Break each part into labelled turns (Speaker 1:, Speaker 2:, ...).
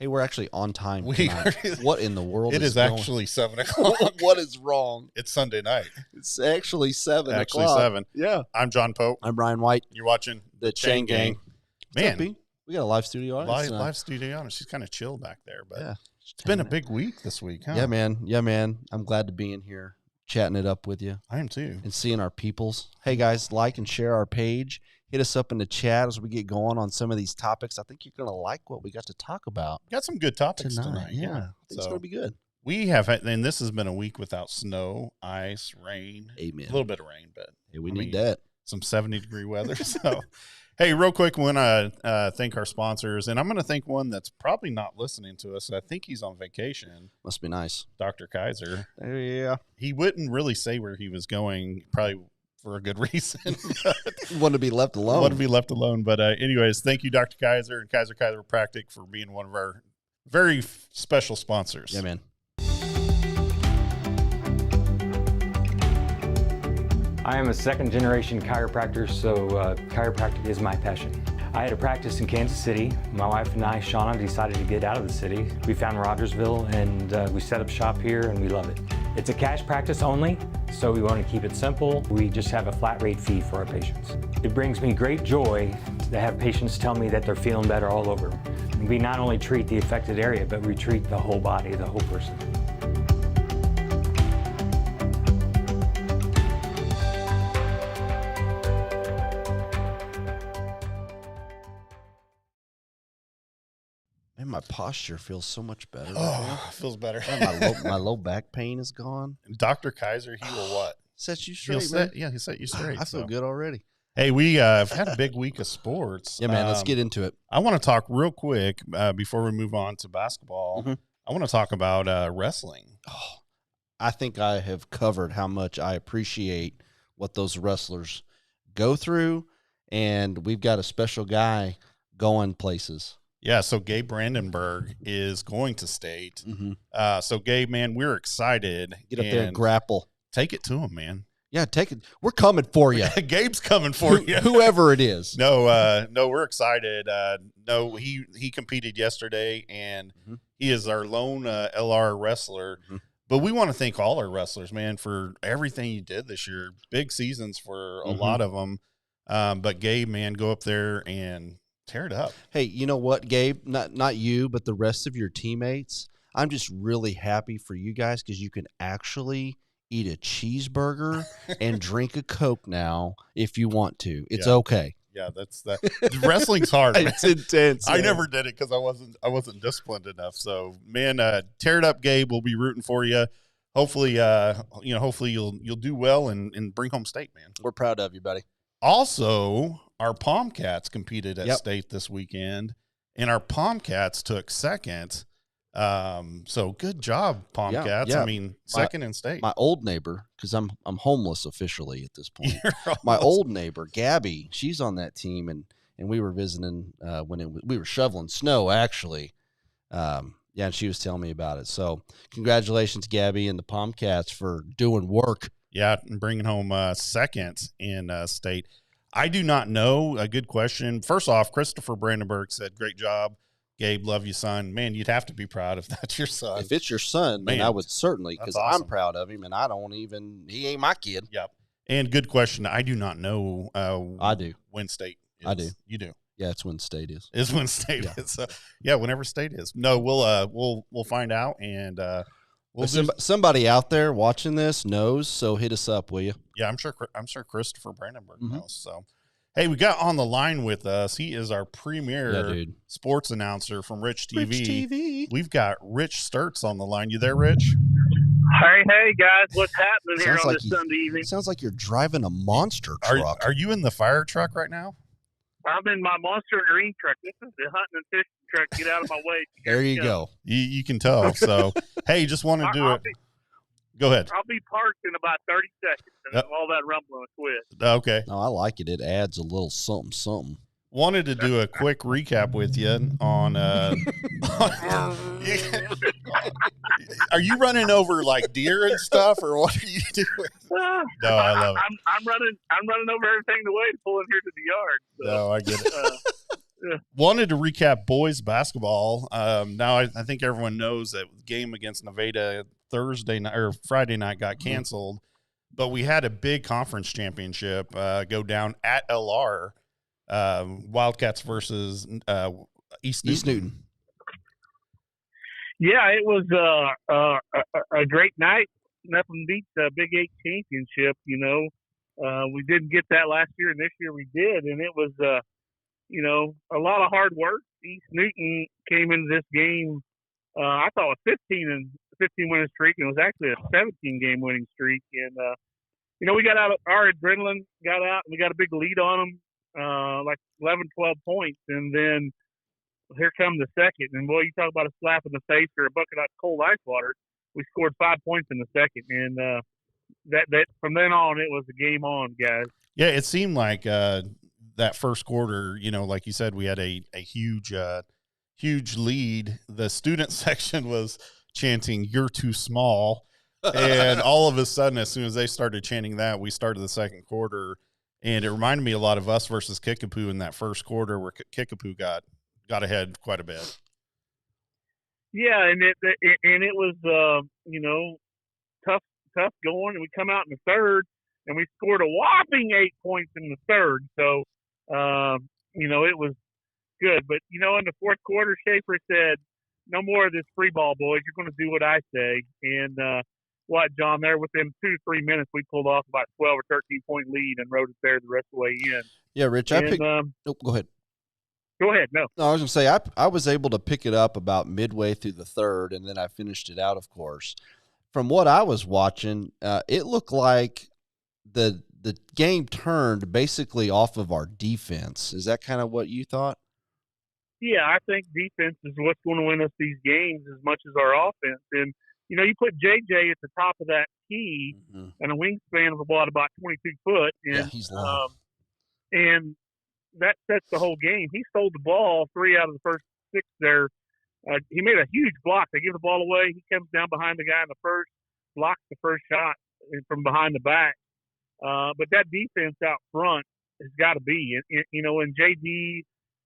Speaker 1: Hey, we're actually on time
Speaker 2: We
Speaker 1: tonight. What in the world
Speaker 2: It is
Speaker 1: going?
Speaker 2: actually 7 o'clock.
Speaker 1: What is wrong?
Speaker 2: It's Sunday night.
Speaker 1: It's actually 7
Speaker 2: Actually
Speaker 1: o'clock.
Speaker 2: 7.
Speaker 1: Yeah.
Speaker 2: I'm John Pope.
Speaker 1: I'm Brian White.
Speaker 2: You're watching
Speaker 1: The Chain Gang.
Speaker 2: Man,
Speaker 1: What's up, B? We got a live studio audience.
Speaker 2: live studio audience. She's kind of chill back there, but
Speaker 1: Yeah.
Speaker 2: it's been a big week this week, huh?
Speaker 1: Yeah, man. Yeah, man. I'm glad to be in here chatting it up with you
Speaker 2: I am too.
Speaker 1: and seeing our peoples. Hey, guys, like and share our page. Hit us up in the chat as we get going on some of these topics. I think you're going to like what we got to talk about.
Speaker 2: Got some good topics tonight.
Speaker 1: Yeah. I think it's going to be good.
Speaker 2: We have, and this has been a week without snow, ice, rain.
Speaker 1: Amen.
Speaker 2: A little bit of rain, but
Speaker 1: Hey, we need that.
Speaker 2: Some 70-degree weather. So, hey, real quick, we want to thank our sponsors, and I'm going to thank one that's probably not listening to us. I think he's on vacation.
Speaker 1: Must be nice.
Speaker 2: Dr. Kaiser.
Speaker 1: Yeah.
Speaker 2: He wouldn't really say where he was going, probably for a good reason.
Speaker 1: Want to be left alone.
Speaker 2: Want to be left alone. But anyways, thank you, Dr. Kaiser and Kaiser Chiropractic, for being one of our very special sponsors.
Speaker 1: Yeah, man.
Speaker 3: I am a second-generation chiropractor, so chiropractic is my passion. I had a practice in Kansas City. My wife and I, Shauna, decided to get out of the city. We found Rogersville, and we set up shop here, and we love it. It's a cash practice only, so we want to keep it simple. We just have a flat rate fee for our patients. It brings me great joy to have patients tell me that they're feeling better all over. We not only treat the affected area, but we treat the whole body, the whole person.
Speaker 1: Man, my posture feels so much better.
Speaker 2: Oh, feels better.
Speaker 1: My low back pain is gone.
Speaker 2: Dr. Kaiser, he will what?
Speaker 1: Set you straight, man.
Speaker 2: He'll set you straight.
Speaker 1: I feel good already.
Speaker 2: Hey, we have had a big week of sports.
Speaker 1: Yeah, man, let's get into it.
Speaker 2: I want to talk real quick before we move on to basketball.
Speaker 1: Mhm.
Speaker 2: I want to talk about wrestling.
Speaker 1: Oh, I think I have covered how much I appreciate what those wrestlers go through, and we've got a special guy going places.
Speaker 2: Yeah, so Gabe Brandenburg is going to state.
Speaker 1: Mm-hmm.
Speaker 2: So, Gabe, man, we're excited.
Speaker 1: Get up there and grapple.
Speaker 2: Take it to him, man.
Speaker 1: Yeah, take it. We're coming for you.
Speaker 2: Gabe's coming for you.
Speaker 1: Whoever it is.
Speaker 2: No, we're excited. No, he competed yesterday, and he is our lone LR wrestler. Mm-hmm. But we want to thank all our wrestlers, man, for everything you did this year. Big seasons for a lot of them. But Gabe, man, go up there and tear it up.
Speaker 1: Hey, you know what, Gabe? Not you, but the rest of your teammates. I'm just really happy for you guys because you can actually eat a cheeseburger and drink a Coke now if you want to. It's okay.
Speaker 2: Yeah, that's that. Wrestling's hard. Man.
Speaker 1: It's intense.
Speaker 2: I never did it because I wasn't disciplined enough. So, man, tear it up, Gabe. We'll be rooting for you. Hopefully, hopefully you'll do well and bring home state, man.
Speaker 1: We're proud of you, buddy.
Speaker 2: Also, our Palm Cats competed at state this weekend, and our Palm Cats took second. So good job, Palm Cats.
Speaker 1: Yeah.
Speaker 2: I mean, second in state.
Speaker 1: My old neighbor, because I'm homeless officially at this point.
Speaker 2: You're
Speaker 1: my old neighbor, Gabby, she's on that team, and we were visiting when we were shoveling snow actually. Yeah, and she was telling me about it. So congratulations, Gabby and the Palm Cats for doing work.
Speaker 2: Yeah, and bringing home second in state. I do not know. A good question. First off, Christopher Brandenburg said, "Great job, Gabe. Love you, son." Man, you'd have to be proud if that's your son.
Speaker 1: If it's your son, man, I would certainly, because
Speaker 2: awesome.
Speaker 1: I'm proud of him, and he ain't my kid.
Speaker 2: Yep. And good question. I do not know.
Speaker 1: I do.
Speaker 2: When state is.
Speaker 1: I do.
Speaker 2: You do.
Speaker 1: Yeah, it's when state is.
Speaker 2: Is when state is. So, yeah, whenever state is. No, we'll find out, and
Speaker 1: somebody out there watching this knows. So hit us up, will you?
Speaker 2: Yeah, I'm sure Christopher Brandenburg knows. So, hey, we got on the line with us. He is our premier sports announcer from Rich TV.
Speaker 1: Rich TV.
Speaker 2: We've got Rich Sturts on the line. You there, Rich?
Speaker 4: Hey, guys, what's happening here on this Sunday evening?
Speaker 1: Sounds like you're driving a monster truck.
Speaker 2: Are you in the fire truck right now?
Speaker 4: I'm in my monster green truck. This is the hunting and fishing truck. Get out of my way.
Speaker 1: There you go.
Speaker 2: You can tell. So, hey, just want to do it. Go ahead.
Speaker 4: I'll be parked in about 30 seconds, and all that rumbling will quit.
Speaker 2: Okay.
Speaker 1: No, I like it. It adds a little something.
Speaker 2: Wanted to do a quick recap with you on are you running over like deer and stuff, or what are you doing? No, I love it.
Speaker 4: I'm running over everything the way to pull in here to the yard. So,
Speaker 2: no, I get it. Wanted to recap boys basketball. Now I think everyone knows that the game against Nevada Thursday night or Friday night got canceled, but we had a big conference championship go down at LR, Wildcats versus East Newton.
Speaker 4: Yeah, it was a great night. Nothing beats the Big 8 championship. We didn't get that last year, and this year we did, and it was a lot of hard work. East Newton came into this game, I thought, a 15 winning streak, and it was actually a 17 game winning streak. And we got out, our adrenaline got out, and we got a big lead on them, like 11, 12 points, and then here come the second. And boy, you talk about a slap in the face or a bucket of cold ice water. We scored 5 points in the second, and that from then on it was a game on, guys.
Speaker 2: Yeah, it seemed like that first quarter, like you said, we had a huge lead. The student section was chanting, "You're too small." And all of a sudden, as soon as they started chanting that, we started the second quarter. And it reminded me a lot of us versus Kickapoo in that first quarter where Kickapoo got ahead quite a bit.
Speaker 4: Yeah, and it was tough going, and we come out in the third, and we scored a whopping 8 points in the third. So, it was good. But in the fourth quarter, Schaefer said, "No more of this free ball, boys. You're going to do what I say." And John? There within 2-3 minutes, we pulled off about 12 or 13 point lead and rode it there the rest of the way in.
Speaker 1: Yeah, Rich. Go ahead.
Speaker 4: Go ahead. No,
Speaker 1: I was going to say I was able to pick it up about midway through the third, and then I finished it out. Of course, from what I was watching, it looked like the game turned basically off of our defense. Is that kind of what you thought?
Speaker 4: Yeah, I think defense is what's going to win us these games as much as our offense. And you put JJ at the top of that key and a wingspan of about 22 foot. And,
Speaker 1: yeah, he's long.
Speaker 4: And that sets the whole game. He stole the ball 3 out of the first 6 there. He made a huge block. They give the ball away. He comes down behind the guy in the first, blocks the first shot from behind the back. But that defense out front has got to be. And J.D.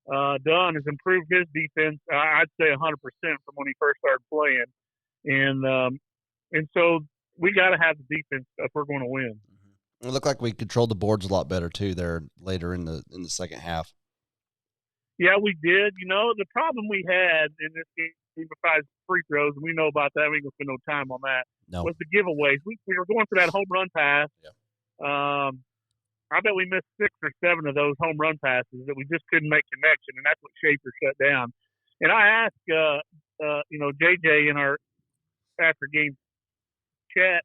Speaker 4: Dunn has improved his defense, I'd say 100% from when he first started playing. And so we got to have the defense if we're going to win.
Speaker 1: It looked like we controlled the boards a lot better too there later in the second half.
Speaker 4: Yeah, we did. The problem we had in this game, besides free throws, and we know about that, we ain't gonna spend no time on that, was the giveaways. We were going for that home run pass. Yeah. I bet we missed 6 or 7 of those home run passes that we just couldn't make connection, and that's what Schaefer shut down. And I asked, JJ in our after game chat,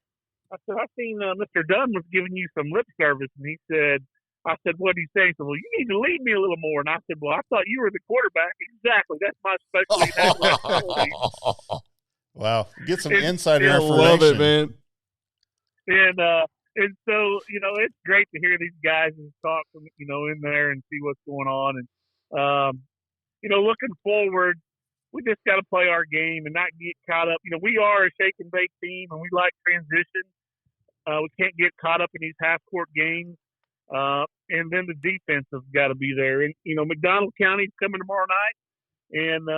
Speaker 4: I said, "I seen Mr. Dunn was giving you some lip service," and I said, "What did he say?" He said, "Well, you need to lead me a little more." And I said, "Well, I thought you were the quarterback." Exactly, that's my specialty.
Speaker 2: Wow, get some insider information.
Speaker 1: Love it, man.
Speaker 4: And so it's great to hear these guys and talk in there and see what's going on. And looking forward, we just got to play our game and not get caught up. We are a shake and bake team, and we like transition. We can't get caught up in these half-court games. And then the defense has got to be there. And, McDonald County's coming tomorrow night. And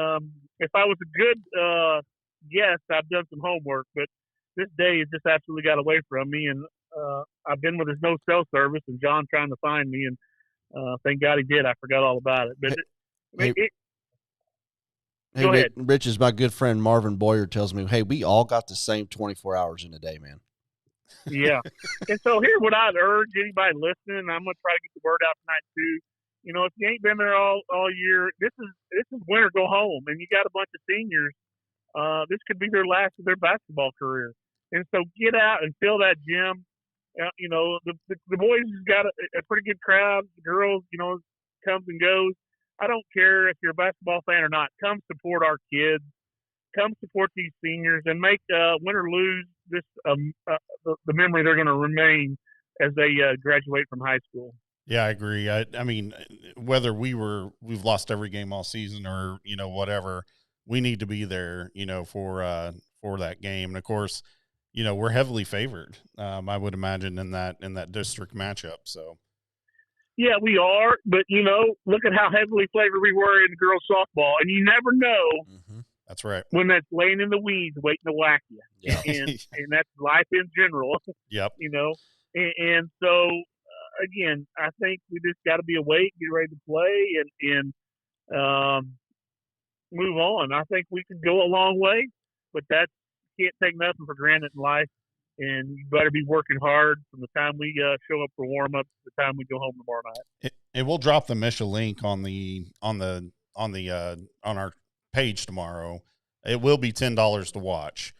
Speaker 4: if I was a good guest, I've done some homework. But this day has just absolutely got away from me. And I've been with his no cell service and John trying to find me. And thank God he did. I forgot all about it. But go ahead.
Speaker 1: Rich, is my good friend Marvin Boyer tells me, hey, we all got the same 24 hours in a day, man.
Speaker 4: Yeah. And so here's what I'd urge anybody listening. I'm going to try to get the word out tonight too. If you ain't been there all year, this is win or go home. And you got a bunch of seniors. This could be their last of their basketball career. And so get out and fill that gym. The boys has got a pretty good crowd. The girls, comes and goes. I don't care if you're a basketball fan or not. Come support our kids. Come support these seniors and make win or lose this the memory they're going to remain as they graduate from high school.
Speaker 2: Yeah, I agree. I mean, whether we've lost every game all season or whatever, we need to be there for that game. And of course, we're heavily favored. I would imagine in that district matchup. So.
Speaker 4: Yeah, we are, but look at how heavily flavored we were in girls softball, and you never know
Speaker 2: That's right.
Speaker 4: when that's laying in the weeds waiting to whack you.
Speaker 1: Yeah.
Speaker 4: And that's life in general.
Speaker 2: Yep.
Speaker 4: And so again, I think we just got to be awake, get ready to play, and move on. I think we can go a long way, but can't take nothing for granted in life. And you better be working hard from the time we show up for warm up to the time we go home tomorrow night.
Speaker 2: And we'll drop the Misha link on our page tomorrow. It will be $10 to watch.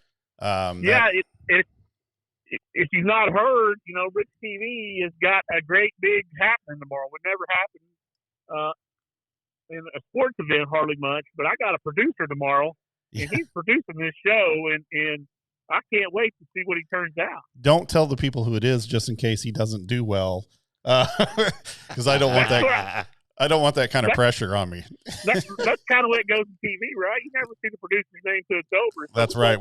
Speaker 4: If you've not heard, Rich TV has got a great big happening tomorrow. It never happened in a sports event hardly much, but I got a producer tomorrow, and he's producing this show, and I can't wait to see what he turns out.
Speaker 2: Don't tell the people who it is, just in case he doesn't do well, because I don't want that. I don't want that kind of pressure on me.
Speaker 4: That's kind of what it goes in TV, right? You never see the producer's name till it's over. So
Speaker 2: that's right.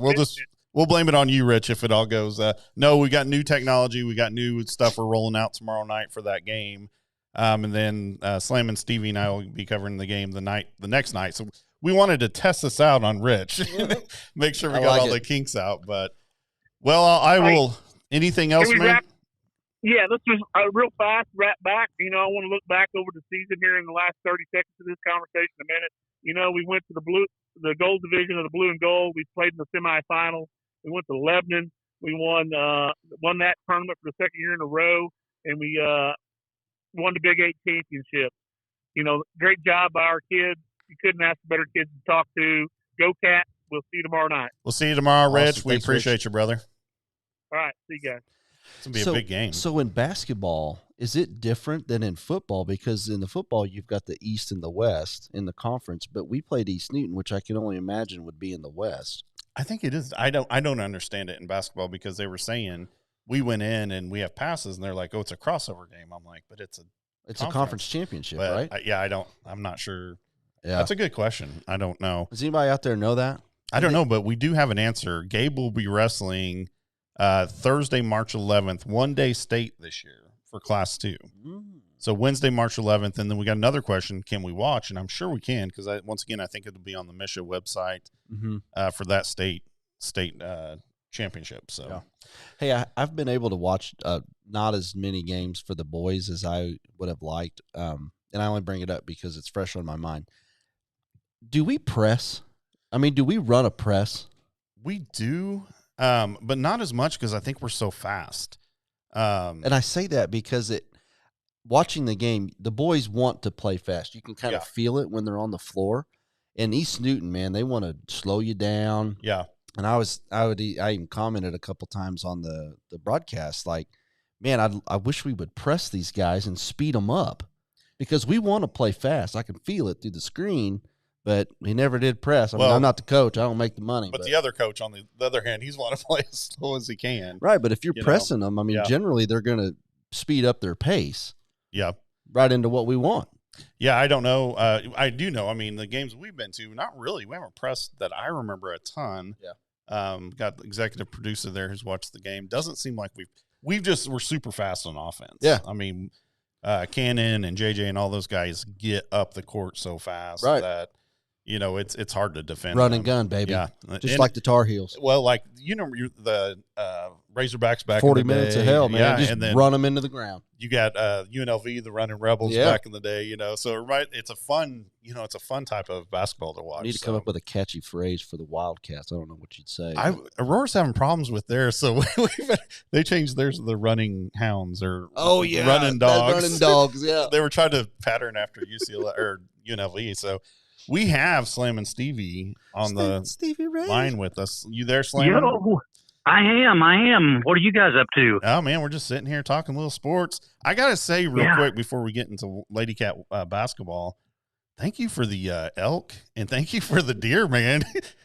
Speaker 2: We'll blame it on you, Rich, if it all goes. No, we got new technology. We got new stuff we're rolling out tomorrow night for that game. And then Slam and Stevie and I will be covering the game the next night. So we wanted to test this out on Rich, make sure we got all the kinks out. But I will. Anything else, man?
Speaker 4: Yeah, let's just real fast wrap back. I want to look back over the season here in the last 30 seconds of this conversation. A minute. We went to the gold division of the blue and gold. We played in the semifinals. We went to Lebanon. We won that tournament for the second year in a row, and we won the Big 8 championship. Great job by our kids. You couldn't ask better kids to talk to. Go Cats. We'll see you tomorrow night.
Speaker 2: We'll see you tomorrow, Rich.
Speaker 1: Awesome.
Speaker 2: We appreciate
Speaker 1: Rich.
Speaker 2: you, brother.
Speaker 4: All right. See you guys.
Speaker 2: It's going to be a big game.
Speaker 1: So in basketball, is it different than in football? Because in the football, you've got the East and the West in the conference, but we played East Newton, which I can only imagine would be in the West.
Speaker 2: I think it is. I don't understand it in basketball because they were saying we went in and we have passes, and they're like, oh, it's a crossover game. I'm like, but it's a
Speaker 1: conference championship,
Speaker 2: but
Speaker 1: right?
Speaker 2: I'm not sure.
Speaker 1: Yeah.
Speaker 2: That's a good question. I don't know.
Speaker 1: Does anybody out there know that?
Speaker 2: I don't know, but we do have an answer. Gabe will be wrestling Thursday, March 11th, one-day state this year for Class 2. So Wednesday, March 11th, and then we got another question, can we watch? And I'm sure we can because, once again, I think it'll be on the Misha website for that state championship. So,
Speaker 1: yeah. Hey, I've been able to watch not as many games for the boys as I would have liked, and I only bring it up because it's fresh on my mind. Do we press? I mean, do we run a press?
Speaker 2: We do. But not as much because I think we're so fast.
Speaker 1: And I say that because watching the game, the boys want to play fast. You can kind of feel it when they're on the floor. And East Newton, man, they want to slow you down.
Speaker 2: Yeah.
Speaker 1: And I even commented a couple times on the broadcast, like, man, I wish we would press these guys and speed them up because we want to play fast. I can feel it through the screen. But he never did press. I mean, I'm not the coach. I don't make the money.
Speaker 2: But the other coach, on the other hand, he's want to play as slow as he can.
Speaker 1: Right, but if you're pressing them, I mean, generally they're going to speed up their pace.
Speaker 2: Yeah.
Speaker 1: Right into what we want.
Speaker 2: Yeah, I don't know. I do know. I mean, the games we've been to, not really. We haven't pressed that I remember a ton.
Speaker 1: Yeah.
Speaker 2: Got the executive producer there who's watched the game. Doesn't seem like we're super fast on offense.
Speaker 1: Yeah.
Speaker 2: I mean, Cannon and JJ and all those guys get up the court so fast that it's hard to defend.
Speaker 1: Run and gun, baby.
Speaker 2: Yeah.
Speaker 1: Just like the Tar Heels.
Speaker 2: Well, like, the Razorbacks back
Speaker 1: 40
Speaker 2: in the
Speaker 1: minutes
Speaker 2: day.
Speaker 1: of hell, man.
Speaker 2: Yeah,
Speaker 1: Just
Speaker 2: and then
Speaker 1: run them into the ground.
Speaker 2: You got UNLV, the Running Rebels back in the day, So it's a fun, it's a fun type of basketball to watch.
Speaker 1: I need to come up with a catchy phrase for the Wildcats. I don't know what you'd say.
Speaker 2: Aurora's having problems with theirs, so they changed theirs to the Running Hounds or Running Dogs.
Speaker 1: Running Dogs, yeah.
Speaker 2: They were trying to pattern after UCLA or UNLV, so we have Slam and Stevie on the line with us. You there, Slam?
Speaker 5: Yo, I am. What are you guys up to?
Speaker 2: Oh, man, we're just sitting here talking little sports. I got to say real quick before we get into Lady Cat basketball, thank you for the elk and thank you for the deer, man.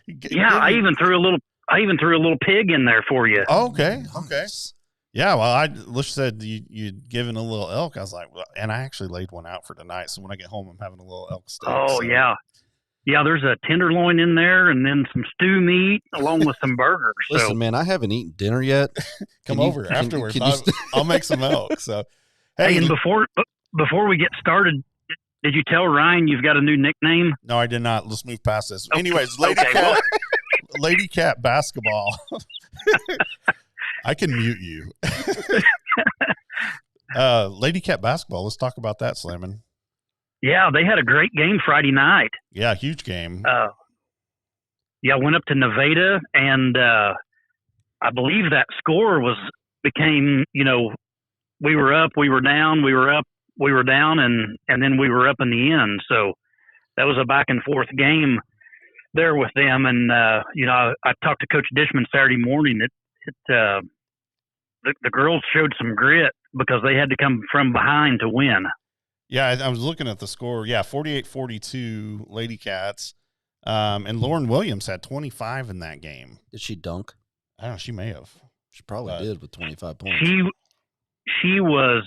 Speaker 5: I even threw a little pig in there for you.
Speaker 2: Oh, okay. Yeah, well, Lish said you'd given a little elk. I was like, well, and I actually laid one out for tonight. So when I get home, I'm having a little elk steak.
Speaker 5: Oh, yeah. Yeah, there's a tenderloin in there and then some stew meat along with some burgers.
Speaker 1: Listen, man, I haven't eaten dinner yet.
Speaker 2: Come over afterwards. I'll make some elk. So,
Speaker 5: hey, and before before we get started, did you tell Ryan you've got a new nickname?
Speaker 2: No, I did not. Let's move past this.
Speaker 5: Okay.
Speaker 2: Anyways,
Speaker 5: Okay,
Speaker 2: Lady Cat basketball. I can mute you. Lady Cat basketball. Let's talk about that, Slammin'.
Speaker 5: Yeah, they had a great game Friday night.
Speaker 2: Yeah, huge game.
Speaker 5: Yeah, went up to Nevada, and I believe that score became, we were up, we were down, we were up, we were down, and then we were up in the end. So that was a back and forth game there with them. And, I talked to Coach Dishman Saturday morning. The girls showed some grit because they had to come from behind to win.
Speaker 2: Yeah, I was looking at the score. Yeah, 48-42 Lady Cats. And Lauren Williams had 25 in that game.
Speaker 1: Did she dunk?
Speaker 2: I don't know. She may have.
Speaker 1: She probably did with 25 points.
Speaker 5: She was,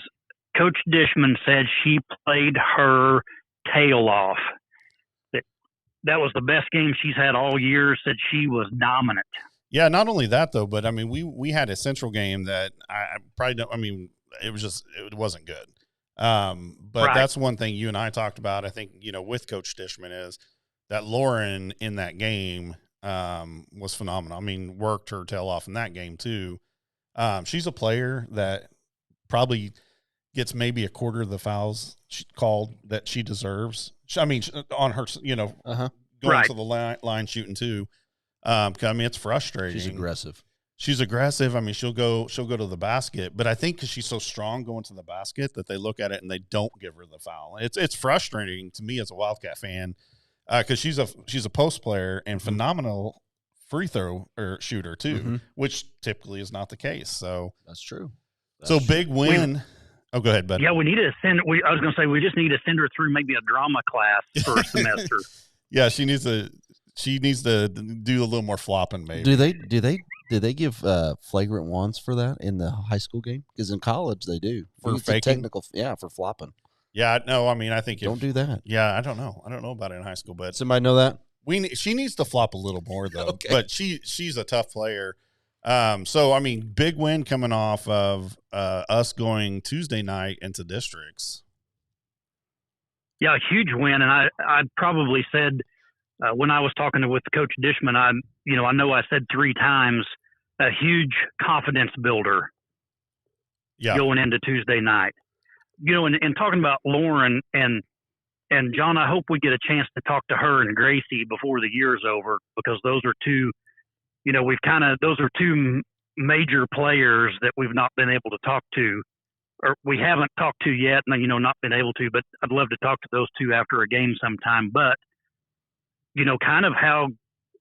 Speaker 5: Coach Dishman said she played her tail off. That was the best game she's had all year, said she was dominant.
Speaker 2: Yeah, not only that, though, but, I mean, we had a Central game that I probably don't – I mean, it wasn't good. But
Speaker 5: right.
Speaker 2: That's one thing you and I talked about, I think, with Coach Dishman is that Lauren in that game was phenomenal. I mean, worked her tail off in that game too. She's a player that probably gets maybe a quarter of the fouls called that she deserves. I mean, on her, going
Speaker 5: right.
Speaker 2: to the line shooting too. I mean, it's frustrating. She's aggressive. I mean, she'll go to the basket, but I think because she's so strong going to the basket that they look at it and they don't give her the foul. It's frustrating to me as a Wildcat fan because she's a post player and phenomenal free throw shooter too, which typically is not the case. So
Speaker 1: that's true.
Speaker 2: Big win. Go ahead, bud.
Speaker 5: Yeah, we need to send. I was going to say we just need to send her through maybe a drama class for a semester.
Speaker 2: Yeah, she needs to do a little more flopping. Maybe.
Speaker 1: Do they give flagrant ones for that in the high school game? Because in college they do
Speaker 2: for faking.
Speaker 1: For flopping.
Speaker 2: Yeah, no, I mean I think
Speaker 1: don't do that.
Speaker 2: Yeah, I don't know about it in high school, but
Speaker 1: somebody know that
Speaker 2: she needs to flop a little more though.
Speaker 1: Okay.
Speaker 2: But she's a tough player. So I mean, big win coming off of us going Tuesday night into districts.
Speaker 5: Yeah, a huge win, and I probably said when I was talking with Coach Dishman, I know I said 3 times a huge confidence builder.
Speaker 2: Yeah.
Speaker 5: Going into Tuesday night, and talking about Lauren and John, I hope we get a chance to talk to her and Gracie before the year's over because those are two. Those are 2 major players that we've not been able to talk to, or we haven't talked to yet, and, not been able to, but I'd love to talk to those 2 after a game sometime. But, kind of how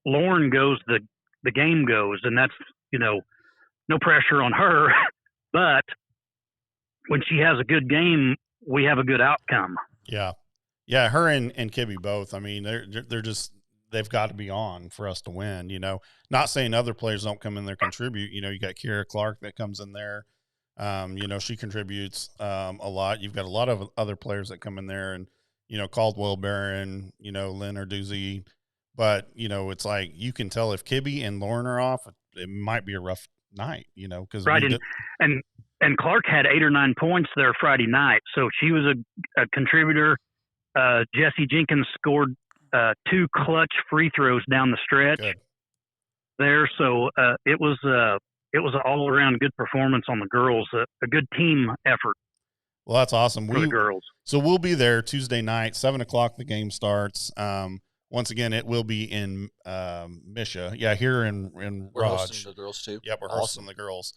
Speaker 5: Lauren goes, the game goes, and that's, no pressure on her, but when she has a good game, we have a good outcome.
Speaker 2: Yeah. Yeah. Her and Kibby both. I mean, they're just, they've got to be on for us to win, not saying other players don't come in there, contribute, you got Kira Clark that comes in there. She contributes, a lot. You've got a lot of other players that come in there and, Caldwell Barron, Lynn Arduzzi, but it's like, you can tell if Kibby and Lauren are off, it might be a rough night, because
Speaker 5: right. And Clark had 8 or 9 points there Friday night. So she was a contributor. Jesse Jenkins scored 2 clutch free throws down the stretch.
Speaker 2: Good.
Speaker 5: There. So it was an all around good performance on the girls, a good team effort.
Speaker 2: Well, that's awesome.
Speaker 5: For the girls.
Speaker 2: So we'll be there Tuesday night, 7:00. The game starts. Once again, it will be in Misha. Yeah, here in
Speaker 1: we're
Speaker 2: Raj.
Speaker 1: hosting the girls too.
Speaker 2: Yep, we're hosting the girls.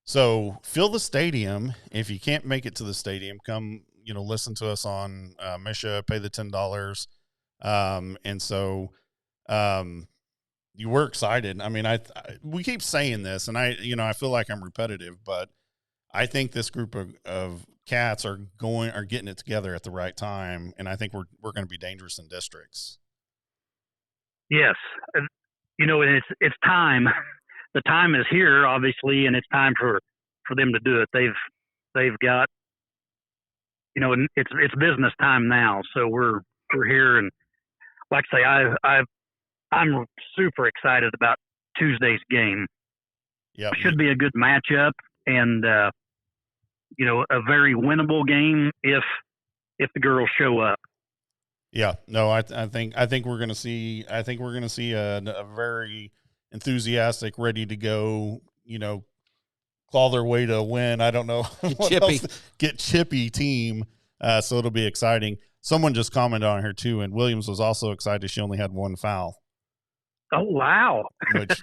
Speaker 2: So fill the stadium. If you can't make it to the stadium, come listen to us on Misha. Pay the $10. And so you were excited. I mean, we keep saying this, and I feel like I'm repetitive, but I think this group of cats are getting it together at the right time, and I think we're going to be dangerous in districts.
Speaker 5: Yes, and it's time. The time is here, obviously, and it's time for them to do it. They've got, it's business time now. So we're here, and like I say, I'm super excited about Tuesday's game.
Speaker 2: Yeah,
Speaker 5: should be a good matchup, and a very winnable game if if the girls show up.
Speaker 2: Yeah, no, I think we're gonna see a very enthusiastic, ready to go, claw their way to a win. I don't know get chippy team. So it'll be exciting. Someone just commented on her too, and Williams was also excited. She only had one foul.
Speaker 5: Oh wow!
Speaker 2: Which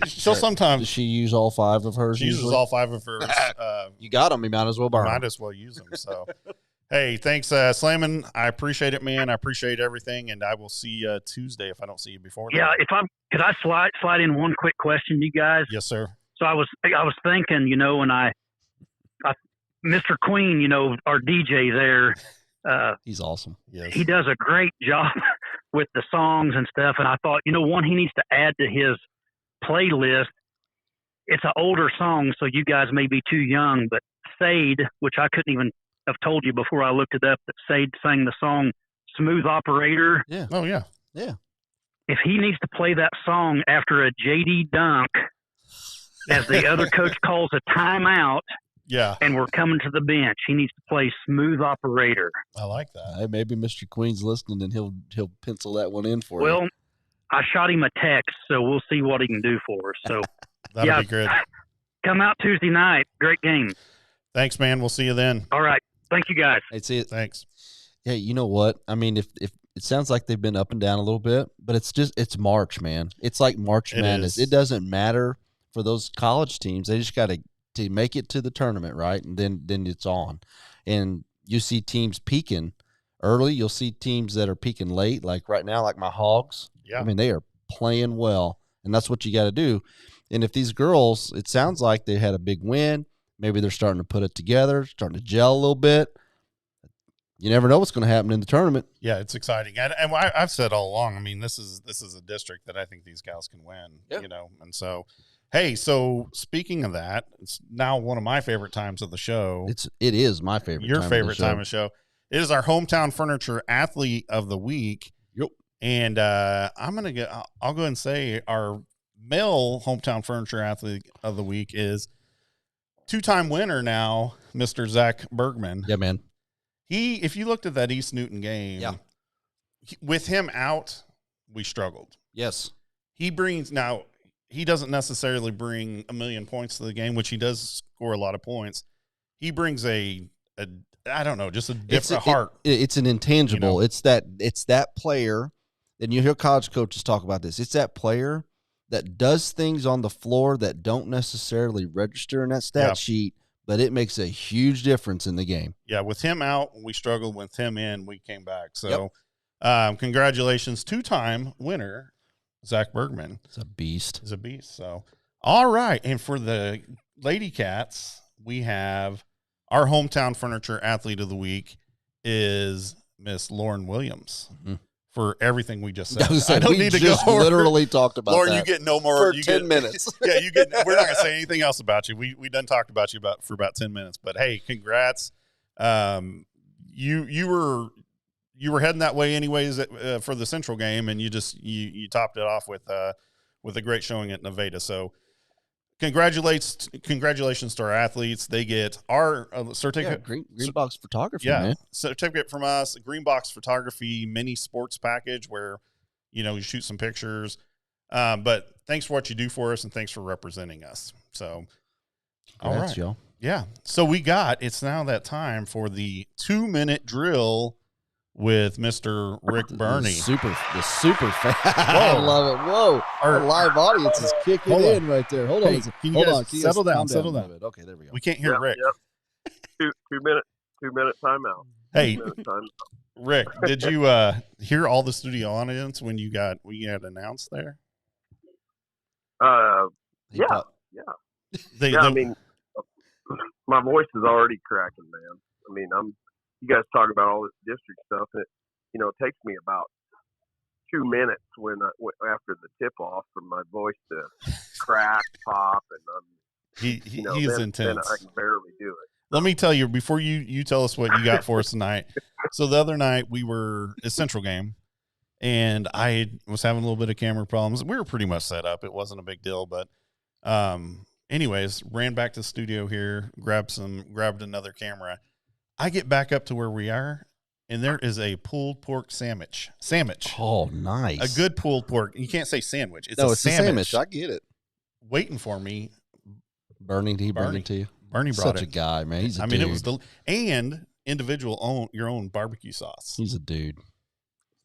Speaker 2: she'll sometimes.
Speaker 1: Does she use all 5 of hers?
Speaker 2: She uses all 5 of hers.
Speaker 1: You got them. You might as well burn.
Speaker 2: Might as well use them. So. Hey, thanks, Slammin'. I appreciate it, man. I appreciate everything, and I will see you Tuesday if I don't see you before.
Speaker 5: Yeah, could I slide in one quick question, you guys?
Speaker 2: Yes, sir.
Speaker 5: So I was thinking, and I Mr. Queen, our DJ there,
Speaker 1: he's awesome.
Speaker 2: Yes,
Speaker 5: he does a great job with the songs and stuff. And I thought, one he needs to add to his playlist. It's an older song, so you guys may be too young, but Sade, which I couldn't even have told you before I looked it up, that Sade sang the song Smooth Operator.
Speaker 1: Yeah.
Speaker 2: Oh, yeah.
Speaker 1: Yeah.
Speaker 5: If he needs to play that song after a JD dunk, as the other coach calls a timeout,
Speaker 2: yeah,
Speaker 5: and we're coming to the bench, he needs to play Smooth Operator.
Speaker 2: I like that.
Speaker 1: Hey, maybe Mr. Queen's listening, and he'll pencil that one in for you.
Speaker 5: Well, I shot him a text, so we'll see what he can do for us. So
Speaker 2: that'll be good.
Speaker 5: Come out Tuesday night. Great game.
Speaker 2: Thanks, man. We'll see you then.
Speaker 5: All right. Thank you, guys.
Speaker 1: Hey, see it.
Speaker 2: Thanks.
Speaker 1: Yeah, you know what? I mean, if it sounds like they've been up and down a little bit, but it's March, man. It's like March Madness. It doesn't matter for those college teams. They just got to make it to the tournament, right? And then it's on. And you see teams peaking early. You'll see teams that are peaking late, like right now, like my Hogs.
Speaker 2: Yeah.
Speaker 1: I mean, they are playing well, and that's what you got to do. And if these girls, it sounds like they had a big win. Maybe they're starting to put it together, starting to gel a little bit. You never know what's going to happen in the tournament.
Speaker 2: Yeah, it's exciting. And I've said all along, I mean, this is a district that I think these gals can win, And so, hey, so speaking of that, it's now one of my favorite times of the show.
Speaker 1: It is my favorite
Speaker 2: Your
Speaker 1: time
Speaker 2: favorite time of
Speaker 1: the
Speaker 2: the show. It is our Hometown Furniture Athlete of the Week.
Speaker 1: Yep.
Speaker 2: And I'll go ahead and say our male Hometown Furniture Athlete of the Week is two-time winner now, Mr. Zach Bergman.
Speaker 1: Yeah, man.
Speaker 2: If you looked at that East Newton game, with him out, we struggled.
Speaker 1: Yes.
Speaker 2: He doesn't necessarily bring a million points to the game, which he does score a lot of points. He brings I don't know, just a different heart.
Speaker 1: It's an intangible. It's that player, and you hear college coaches talk about this. It's that player that does things on the floor that don't necessarily register in that stat sheet, but it makes a huge difference in the game.
Speaker 2: Yeah, with him out, we struggled. With him in, we came back. So congratulations, two-time winner, Zach Bergman.
Speaker 1: He's a beast.
Speaker 2: So, all right. And for the Lady Cats, we have our Hometown Furniture Athlete of the Week is Miss Lauren Williams. Mm-hmm. For everything we just said. I don't need to go over.
Speaker 1: Literally talked about
Speaker 2: Lauren,
Speaker 1: that.
Speaker 2: you get no more.
Speaker 1: For 10 minutes.
Speaker 2: Yeah, you get. We're not going to say anything else about you. We done talked about you for about 10 minutes. But hey, congrats. You were heading that way anyways for the Central game, and you topped it off with a great showing at Nevada. So congratulations to our athletes. They get our certificate.
Speaker 1: Green Box Photography, man.
Speaker 2: Certificate from us, Green Box Photography mini sports package where, you shoot some pictures. But thanks for what you do for us, and thanks for representing us. So, all right.
Speaker 1: Y'all.
Speaker 2: Yeah. So it's now that time for the 2-minute drill with Mr. Rick Burney.
Speaker 1: The super fan. I love it. Whoa. Our live audience is kicking in right there. Hold on. Hold on.
Speaker 2: Settle down.
Speaker 1: Okay, there we go.
Speaker 2: We can't hear Rick.
Speaker 6: Yep. Two minute timeout.
Speaker 2: Hey, Rick, did you hear all the studio audience when we got announced there?
Speaker 6: Yeah. I mean, my voice is already cracking, man. I mean, you guys talk about all this district stuff, and it takes me about 2 minutes after the tip off for my voice to crack, pop, and
Speaker 2: he's intense.
Speaker 6: Then I can barely do it.
Speaker 2: Let me tell you before you tell us what you got for us tonight. So the other night a Central game, and I was having a little bit of camera problems. We were pretty much set up. It wasn't a big deal, but anyways, ran back to the studio here, grabbed another camera. I get back up to where we are, and there is a pulled pork sandwich.
Speaker 1: Oh, nice.
Speaker 2: A good pulled pork. You can't say sandwich. It's
Speaker 1: no,
Speaker 2: a
Speaker 1: it's
Speaker 2: sandwich.
Speaker 1: a sandwich. I get it.
Speaker 2: Waiting for me.
Speaker 1: Bernie, did he bring it to you?
Speaker 2: Bernie brought
Speaker 1: Such
Speaker 2: it.
Speaker 1: a guy, man. He's a dude.
Speaker 2: mean, it was and individual your own barbecue sauce.
Speaker 1: He's a dude.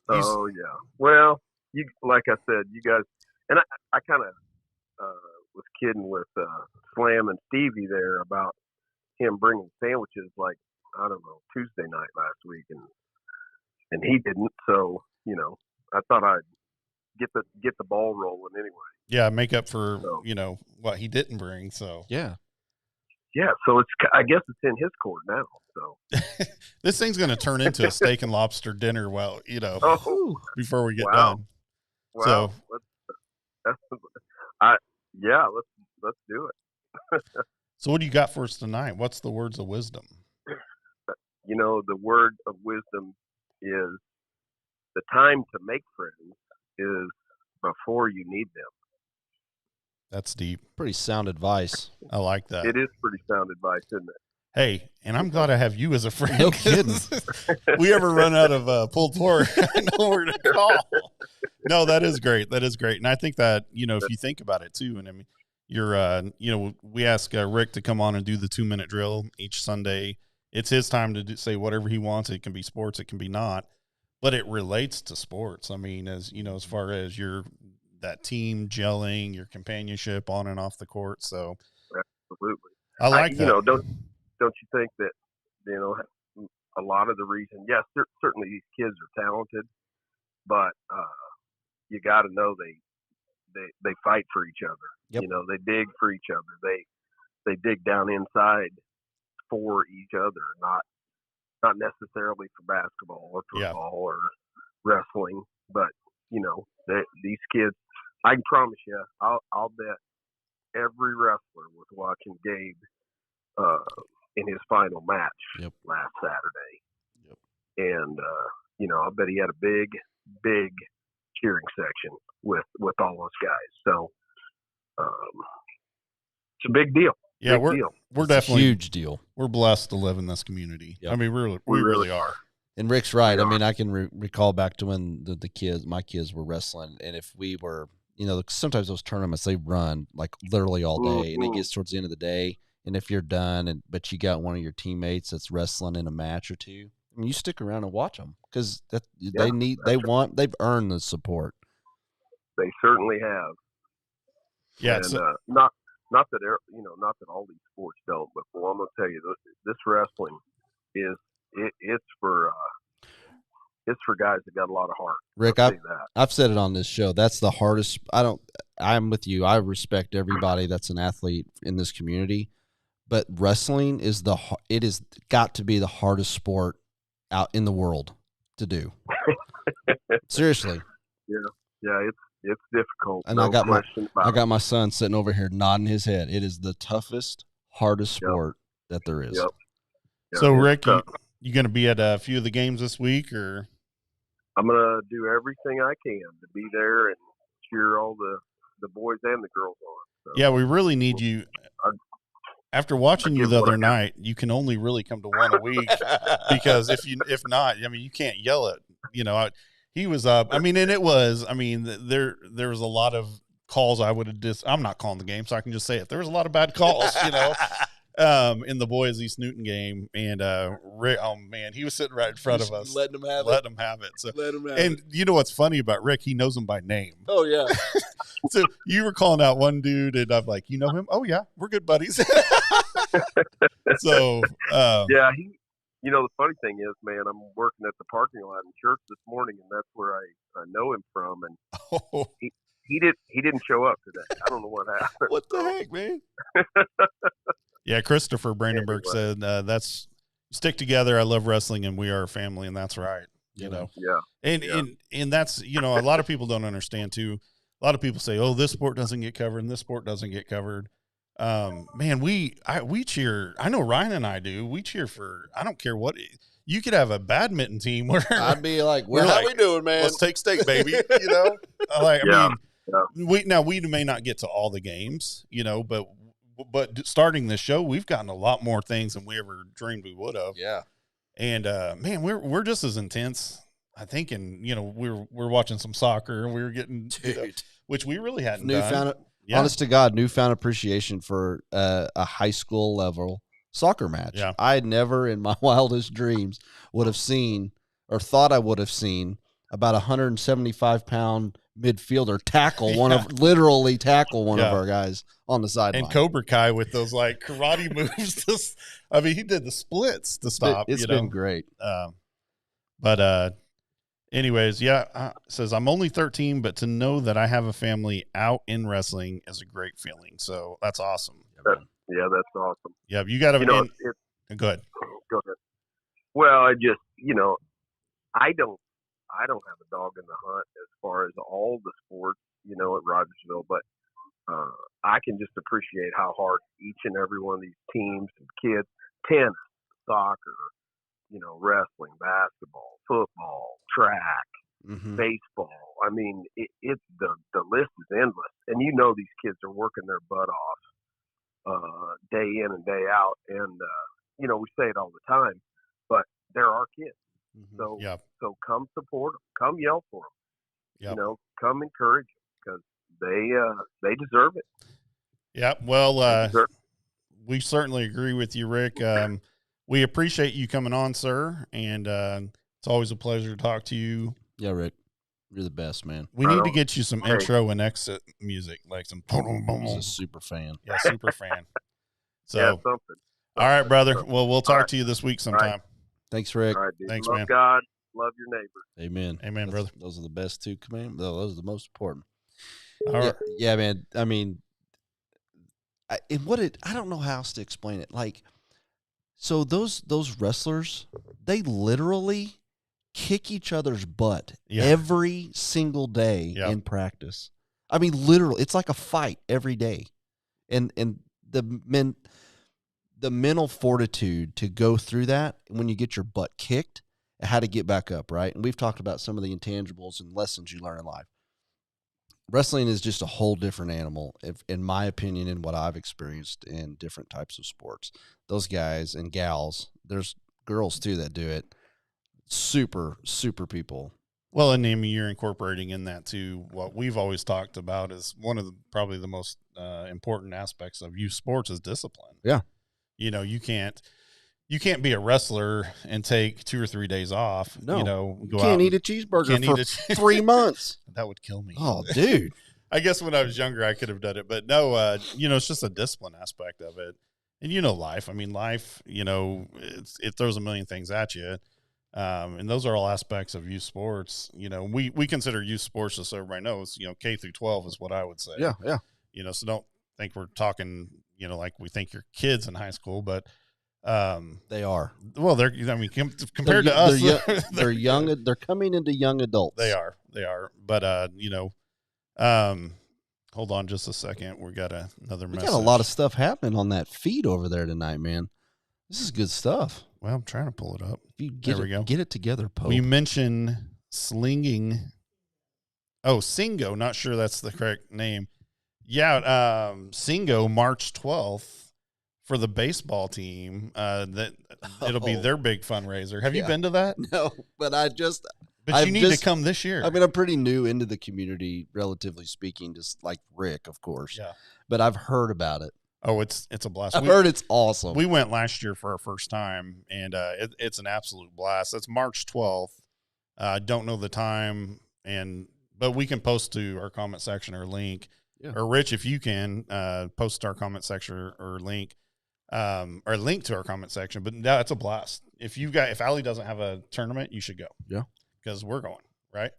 Speaker 6: Oh yeah. Well, you like I said, you guys, and I kind of was kidding with Slam and Stevie there about him bringing sandwiches like I don't know Tuesday night last week, and he didn't. So I thought I'd get the ball rolling anyway.
Speaker 2: Yeah, make up for what he didn't bring. So
Speaker 1: yeah.
Speaker 6: So I guess it's in his court now. So
Speaker 2: this thing's going to turn into a steak and lobster dinner. Well, before we get done.
Speaker 6: Wow. So let's do it.
Speaker 2: So what do you got for us tonight? What's the words of wisdom?
Speaker 6: The word of wisdom is the time to make friends is before you need them.
Speaker 2: That's deep.
Speaker 1: Pretty sound advice.
Speaker 2: I like that.
Speaker 6: It is pretty sound advice, isn't it?
Speaker 2: Hey, and I'm glad I have you as a friend.
Speaker 1: No kidding.
Speaker 2: We ever run out of pulled pork, I know where to call. No, that is great. That is great. And I think that, if you think about it too, and I mean, you're, we ask Rick to come on and do the 2-minute drill each Sunday. It's his time to say whatever he wants. It can be sports. It can be not, but it relates to sports. I mean, as far as that team gelling, your companionship on and off the court. So
Speaker 6: absolutely.
Speaker 2: I like that.
Speaker 6: Don't you think that, a lot of the reason, yes, certainly these kids are talented, but you got to know they fight for each other.
Speaker 1: Yep.
Speaker 6: They dig for each other. They dig down inside for each other, not necessarily for basketball or football or wrestling, but these kids. I can promise you, I'll bet every wrestler was watching Gabe in his final match last Saturday.
Speaker 1: Yep.
Speaker 6: And I bet he had a big cheering section with all those guys. So it's a big deal.
Speaker 2: Yeah, we're definitely
Speaker 1: a huge deal.
Speaker 2: We're blessed to live in this community. Yep. I mean, we really are.
Speaker 1: And Rick's right. I mean, I can recall back to when my kids were wrestling, and if we were, sometimes those tournaments they run like literally all day, and it gets towards the end of the day, and if you're done, but you got one of your teammates that's wrestling in a match or two, I mean, you stick around and watch them because they've earned the support.
Speaker 6: They certainly have.
Speaker 2: Yeah,
Speaker 6: and not that all these sports don't, but boy, I'm gonna tell you, this wrestling it's for guys that got a lot of heart.
Speaker 1: Rick, I've said it on this show. That's the hardest. I'm with you. I respect everybody that's an athlete in this community, but wrestling is got to be the hardest sport out in the world to do. Seriously.
Speaker 6: Yeah, it's difficult.
Speaker 1: And I got my son sitting over here nodding his head. It is the toughest, hardest sport that there is.
Speaker 6: Yep.
Speaker 2: So, Rick, you going to be at a few of the games this week, or?
Speaker 6: I'm going to do everything I can to be there and cheer all the boys and the girls on. So,
Speaker 2: yeah, we really need you. After watching you the other night, you can only really come to one a week because if not, I mean, you can't yell at, he was up. I mean, and it was, I mean, there was a lot of calls I would have I'm not calling the game, so I can just say it. There was a lot of bad calls, in the Boise Snooten game, and Rick, oh man, he was sitting right in front of us, letting him have it. So, and you know what's funny about Rick? He knows him by name.
Speaker 1: Oh yeah.
Speaker 2: So you were calling out one dude, and I'm like, you know him? Oh yeah, we're good buddies. So
Speaker 6: yeah, the funny thing is, man, I'm working at the parking lot in church this morning, and that's where I know him from, and he didn't show up today. I don't know what happened.
Speaker 1: What the heck, man?
Speaker 2: Yeah, Christopher Brandenburg said that's stick together. I love wrestling, and we are a family, and that's right.
Speaker 6: Yeah.
Speaker 2: And that's a lot of people don't understand too. A lot of people say, "Oh, this sport doesn't get covered, and this sport doesn't get covered." Man, we cheer. I know Ryan and I do. We cheer for. I don't care what. You could have a badminton team where
Speaker 1: I'd be like, "How we doing, man?
Speaker 2: Let's take steak, baby." We may not get to all the games, but starting this show, we've gotten a lot more things than we ever dreamed we would have.
Speaker 1: Yeah.
Speaker 2: And man, we're just as intense. I think, and we're watching some soccer, and we were getting, which we really hadn't done.
Speaker 1: Honest to God, newfound appreciation for a high school level soccer match.
Speaker 2: Yeah.
Speaker 1: I had never in my wildest dreams would have seen or thought I would have seen about 175-pound midfielder literally tackle one of our guys on the sideline.
Speaker 2: And Cobra Kai with those like karate moves. He did the splits to stop.
Speaker 1: It's been great.
Speaker 2: But anyways, says I'm only 13, but to know that I have a family out in wrestling is a great feeling. So that's awesome.
Speaker 6: Yeah, that's awesome.
Speaker 2: Yeah, you got to. Go ahead.
Speaker 6: Go ahead. Well, I just, I don't have a dog in the hunt as far as all the sports, at Rogersville, but I can just appreciate how hard each and every one of these teams and kids, tennis, soccer, wrestling, basketball, football, track, baseball. I mean, it's the list is endless, and these kids are working their butt off day in and day out, and we say it all the time, but they're our kids. So come support them, come yell for them, come encourage them because they deserve it.
Speaker 2: Yeah, well, we certainly agree with you, Rick. We appreciate you coming on, sir, and it's always a pleasure to talk to you.
Speaker 1: Yeah, Rick, you're the best, man.
Speaker 2: We need to get you some intro and exit music, like some.
Speaker 1: He's a super fan.
Speaker 2: Yeah, super fan. So,
Speaker 6: something.
Speaker 2: All right, brother. Well, we'll talk to you this week sometime.
Speaker 6: Right.
Speaker 1: Thanks, Rick.
Speaker 6: All right, dude.
Speaker 2: Thanks,
Speaker 6: love
Speaker 2: man.
Speaker 6: God, love your neighbor.
Speaker 1: Amen.
Speaker 2: Amen, brother.
Speaker 1: Those are the best two commandments. Those are the most important.
Speaker 2: All right.
Speaker 1: Yeah, man. I mean, I don't know how else to explain it. Like, so those wrestlers, they literally kick each other's butt every single day in practice. I mean, literally, it's like a fight every day, and the mental fortitude to go through that when you get your butt kicked, and how to get back up, right? And we've talked about some of the intangibles and lessons you learn in life. Wrestling is just a whole different animal, in my opinion, in what I've experienced in different types of sports. Those guys and gals, there's girls too that do it. Super, super people.
Speaker 2: Well, and Amy, you're incorporating in that too. What we've always talked about is one of probably the most important aspects of youth sports is discipline.
Speaker 1: Yeah.
Speaker 2: You can't be a wrestler and take 2 or 3 days off.
Speaker 1: No,
Speaker 2: go
Speaker 1: can't
Speaker 2: out
Speaker 1: eat a cheeseburger for 3 months.
Speaker 2: That would kill me.
Speaker 1: Oh, dude.
Speaker 2: I guess when I was younger, I could have done it, but no, it's just a discipline aspect of it. And life. I mean, life. It throws a million things at you, and those are all aspects of youth sports. We consider youth sports, just so everybody knows. K through 12 is what I would say.
Speaker 1: Yeah.
Speaker 2: So don't think we're talking. Like we think you're kids in high school, but
Speaker 1: they are.
Speaker 2: Well, compared to us,
Speaker 1: they're young. They're coming into young adults.
Speaker 2: They are. But hold on just a second. We got another message.
Speaker 1: We got a lot of stuff happening on that feed over there tonight, man. This is good stuff.
Speaker 2: Well, I'm trying to pull it up.
Speaker 1: If you get it together, Pope.
Speaker 2: We mentioned slinging. Oh, Singo. Not sure that's the correct name. Yeah, Singo, March 12th for the baseball team. It'll be their big fundraiser. Have you been to that?
Speaker 1: No, but
Speaker 2: But you need to come this year.
Speaker 1: I mean, I'm pretty new into the community, relatively speaking, just like Rick, of course.
Speaker 2: Yeah.
Speaker 1: But I've heard about it.
Speaker 2: Oh, it's a blast.
Speaker 1: I've heard it's awesome.
Speaker 2: We went last year for our first time, and it's an absolute blast. That's March 12th. I don't know the time, but we can post to our comment section or link. Yeah. Or Rich, if you can post to our comment section or link to our comment section. But yeah, it's a blast. If Allie doesn't have a tournament, you should go.
Speaker 1: Yeah,
Speaker 2: because we're going, right?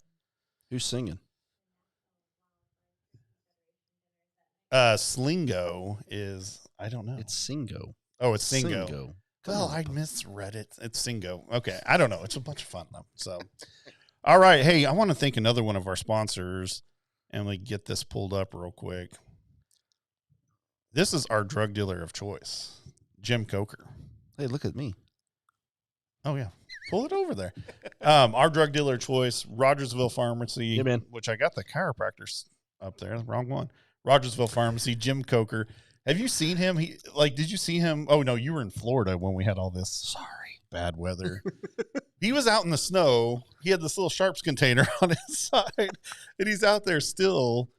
Speaker 1: Who's singing?
Speaker 2: Slingo is, I don't know.
Speaker 1: It's Singo.
Speaker 2: Oh, it's Singo. Well, I misread it. It's Singo. Okay, I don't know. It's a bunch of fun though. So, all right. Hey, I want to thank another one of our sponsors. And we get this pulled up real quick. This is our drug dealer of choice, Jim Coker.
Speaker 1: Hey, look at me.
Speaker 2: Oh, yeah. Pull it over there. Our drug dealer of choice, Rogersville Pharmacy,
Speaker 1: yeah, man.
Speaker 2: Which I got the chiropractors up there. The wrong one. Rogersville Pharmacy, Jim Coker. Have you seen him? Did you see him? Oh, no, you were in Florida when we had all this.
Speaker 1: Sorry.
Speaker 2: bad weather. He was out in the snow. He had this little Sharps container on his side, and he's out there still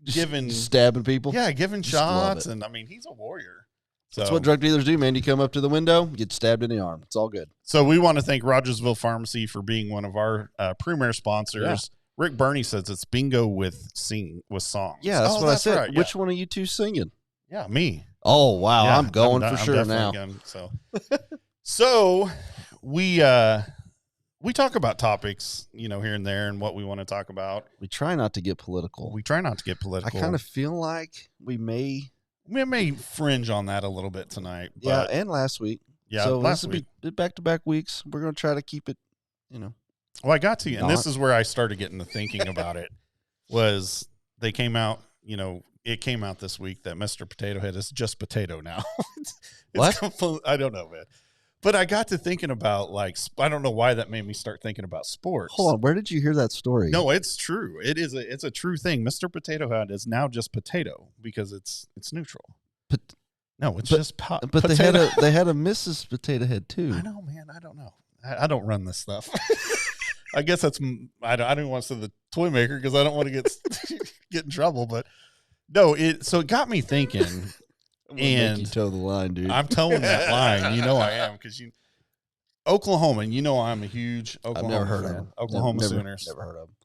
Speaker 2: giving
Speaker 1: stabbing people.
Speaker 2: Yeah, giving shots, and I mean, he's a warrior. So,
Speaker 1: that's what drug dealers do, man. You come up to the window, get stabbed in the arm. It's all good.
Speaker 2: So we want to thank Rogersville Pharmacy for being one of our premier sponsors.
Speaker 1: Yeah.
Speaker 2: Rick Burney says it's bingo with songs.
Speaker 1: Yeah, that's what I said.
Speaker 2: Right, yeah.
Speaker 1: Which one are you two singing?
Speaker 2: Yeah, me.
Speaker 1: Oh, wow.
Speaker 2: Yeah,
Speaker 1: I'm going for
Speaker 2: I'm
Speaker 1: sure now.
Speaker 2: Going, so we talk about topics, here and there and what we want to talk about.
Speaker 1: We try not to get political.
Speaker 2: We try not to get political.
Speaker 1: I kind of feel like we may
Speaker 2: fringe on that a little bit tonight. But
Speaker 1: yeah, and last week.
Speaker 2: Yeah,
Speaker 1: so
Speaker 2: last
Speaker 1: this will
Speaker 2: week.
Speaker 1: be back-to-back weeks. We're going to try to keep it,
Speaker 2: Well, I got to you, and this is where I started getting to thinking about it, was they came out, it came out this week that Mr. Potato Head is just potato now.
Speaker 1: What?
Speaker 2: I don't know, man. But I got to thinking about, I don't know why that made me start thinking about sports.
Speaker 1: Hold on, where did you hear that story?
Speaker 2: No, it's true. It's a true thing. Mr. Potato Head is now just potato because it's neutral. Just pot.
Speaker 1: But they had a Mrs. Potato Head too.
Speaker 2: I know, man. I don't know. I don't run this stuff. I guess that's I don't want to say the toy maker because I don't want to get in trouble. But no, it got me thinking. And
Speaker 1: make you toe the line, dude.
Speaker 2: I'm towing that line. I am because Oklahoma. And I'm a huge Oklahoma
Speaker 1: I've never heard
Speaker 2: fan.
Speaker 1: of them.
Speaker 2: Oklahoma Sooners.
Speaker 1: Never heard of them.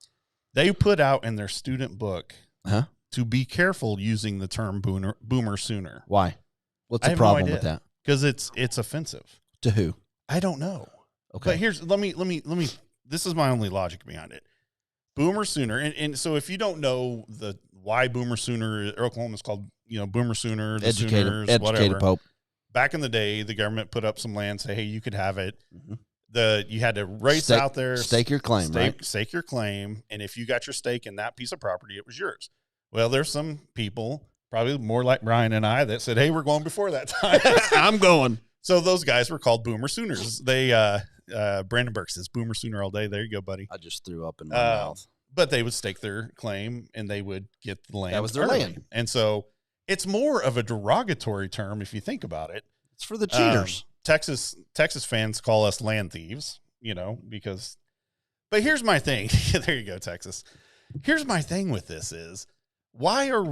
Speaker 2: They put out in their student book
Speaker 1: Huh?
Speaker 2: to be careful using the term boomer sooner.
Speaker 1: Why? What's
Speaker 2: I
Speaker 1: the
Speaker 2: have
Speaker 1: problem
Speaker 2: no
Speaker 1: with that?
Speaker 2: Because it's offensive.
Speaker 1: To who?
Speaker 2: I don't know.
Speaker 1: Okay.
Speaker 2: But let me. This is my only logic behind it. Boomer Sooner, and so if you don't know why Boomer Sooner, Oklahoma is called Boomer Sooner, the Sooners, whatever.
Speaker 1: Pope.
Speaker 2: Back in the day, the government put up some land, say, hey, you could have it. Mm-hmm. You had to race out there,
Speaker 1: stake your claim, right?
Speaker 2: Stake your claim, and if you got your stake in that piece of property, it was yours. Well, there's some people, probably more like Brian and I, that said, hey, we're going before that time.
Speaker 1: I'm going.
Speaker 2: So those guys were called Boomer Sooners. They Brandon Burke says Boomer Sooner all day. There you go, buddy.
Speaker 1: I just threw up in my mouth.
Speaker 2: But they would stake their claim and they would get the land.
Speaker 1: That was their
Speaker 2: early.
Speaker 1: land.
Speaker 2: And so it's more of a derogatory term if you think about it.
Speaker 1: It's for the cheaters.
Speaker 2: Texas fans call us land thieves, because. But here's my thing. There you go, Texas. Here's my thing with this is, why are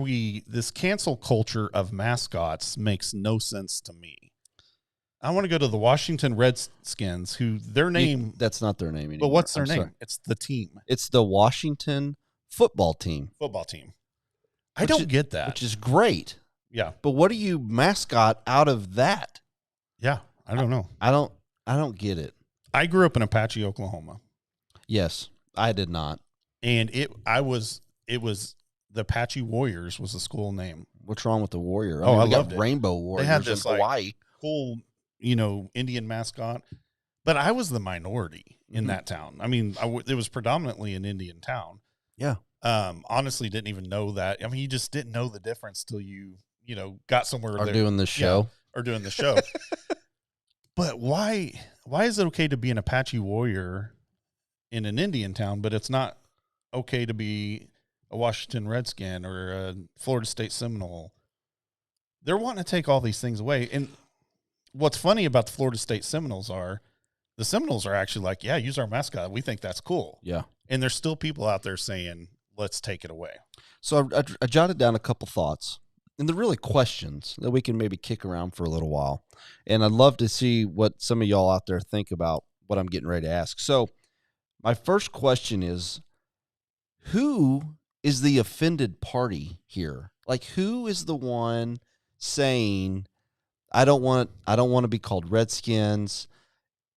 Speaker 2: this cancel culture of mascots makes no sense to me. I want to go to the Washington Redskins, who their name.
Speaker 1: That's not their name anymore.
Speaker 2: But what's their name?
Speaker 1: Sorry.
Speaker 2: It's the team.
Speaker 1: It's the Washington football team.
Speaker 2: I don't get that.
Speaker 1: Which is great.
Speaker 2: Yeah.
Speaker 1: But what do you mascot out of that?
Speaker 2: Yeah. I don't know.
Speaker 1: I don't get it.
Speaker 2: I grew up in Apache, Oklahoma.
Speaker 1: Yes, I did not.
Speaker 2: And it was the Apache Warriors was the school name.
Speaker 1: What's wrong with the Warrior?
Speaker 2: I
Speaker 1: we
Speaker 2: loved
Speaker 1: got
Speaker 2: it.
Speaker 1: Rainbow Warriors
Speaker 2: they had this,
Speaker 1: in Hawaii.
Speaker 2: Cool, Indian mascot. But I was the minority in that town. I mean, it was predominantly an Indian town.
Speaker 1: Yeah.
Speaker 2: Honestly, didn't even know that. I mean, you just didn't know the difference till you got somewhere.
Speaker 1: Or doing the show.
Speaker 2: Yeah, or doing the show. But why is it okay to be an Apache Warrior in an Indian town, but it's not okay to be a Washington Redskin or a Florida State Seminole? They're wanting to take all these things away. And what's funny about the Florida State Seminoles are the Seminoles are actually like, yeah, use our mascot. We think that's cool.
Speaker 1: Yeah.
Speaker 2: And there's still people out there saying, let's take it away.
Speaker 1: So I jotted down a couple thoughts, and they're really questions that we can maybe kick around for a little while. And I'd love to see what some of y'all out there think about what I'm getting ready to ask. So my first question is, who is the offended party here? Like, who is the one saying, I don't want to be called Redskins?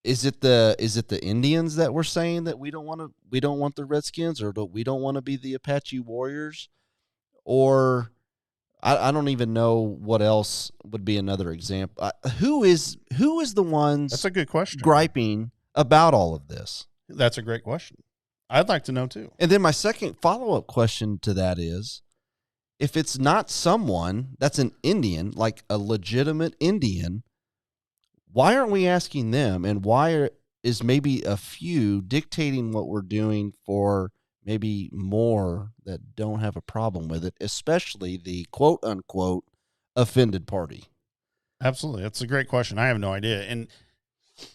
Speaker 1: Is it the Indians that were saying that we don't want the Redskins, or we don't want to be the Apache Warriors? Or I don't even know what else would be another example. Who is the ones?
Speaker 2: That's a good question.
Speaker 1: Griping about all of this.
Speaker 2: That's a great question. I'd like to know too.
Speaker 1: And then my second follow-up question to that is, if it's not someone that's an Indian, like a legitimate Indian, why aren't we asking them? And why is maybe a few dictating what we're doing for maybe more that don't have a problem with it, especially the quote-unquote offended party?
Speaker 2: Absolutely. That's a great question. I have no idea. And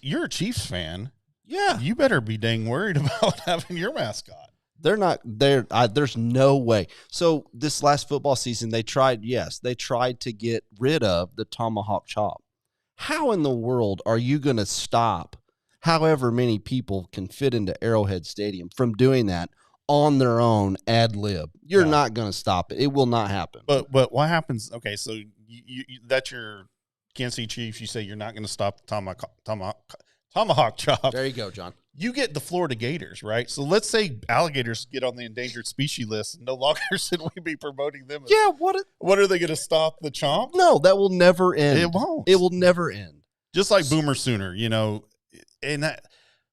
Speaker 2: you're a Chiefs fan.
Speaker 1: Yeah.
Speaker 2: You better be dang worried about having your mascot.
Speaker 1: They're not there. There's no way. So this last football season, they tried to get rid of the tomahawk chop. How in the world are you going to stop however many people can fit into Arrowhead Stadium from doing that on their own ad lib? You're not going to stop it. It will not happen.
Speaker 2: But what happens? Okay, so you that's your Kansas City Chiefs. You say you're not going to stop the tomahawk chop.
Speaker 1: There you go, John.
Speaker 2: You get the Florida Gators, right? So let's say alligators get on the endangered species list. No longer should we be promoting them.
Speaker 1: Yeah,
Speaker 2: what are they going to stop the chomp?
Speaker 1: No, that will never end.
Speaker 2: It won't.
Speaker 1: It will never end.
Speaker 2: Just like Boomer Sooner, and that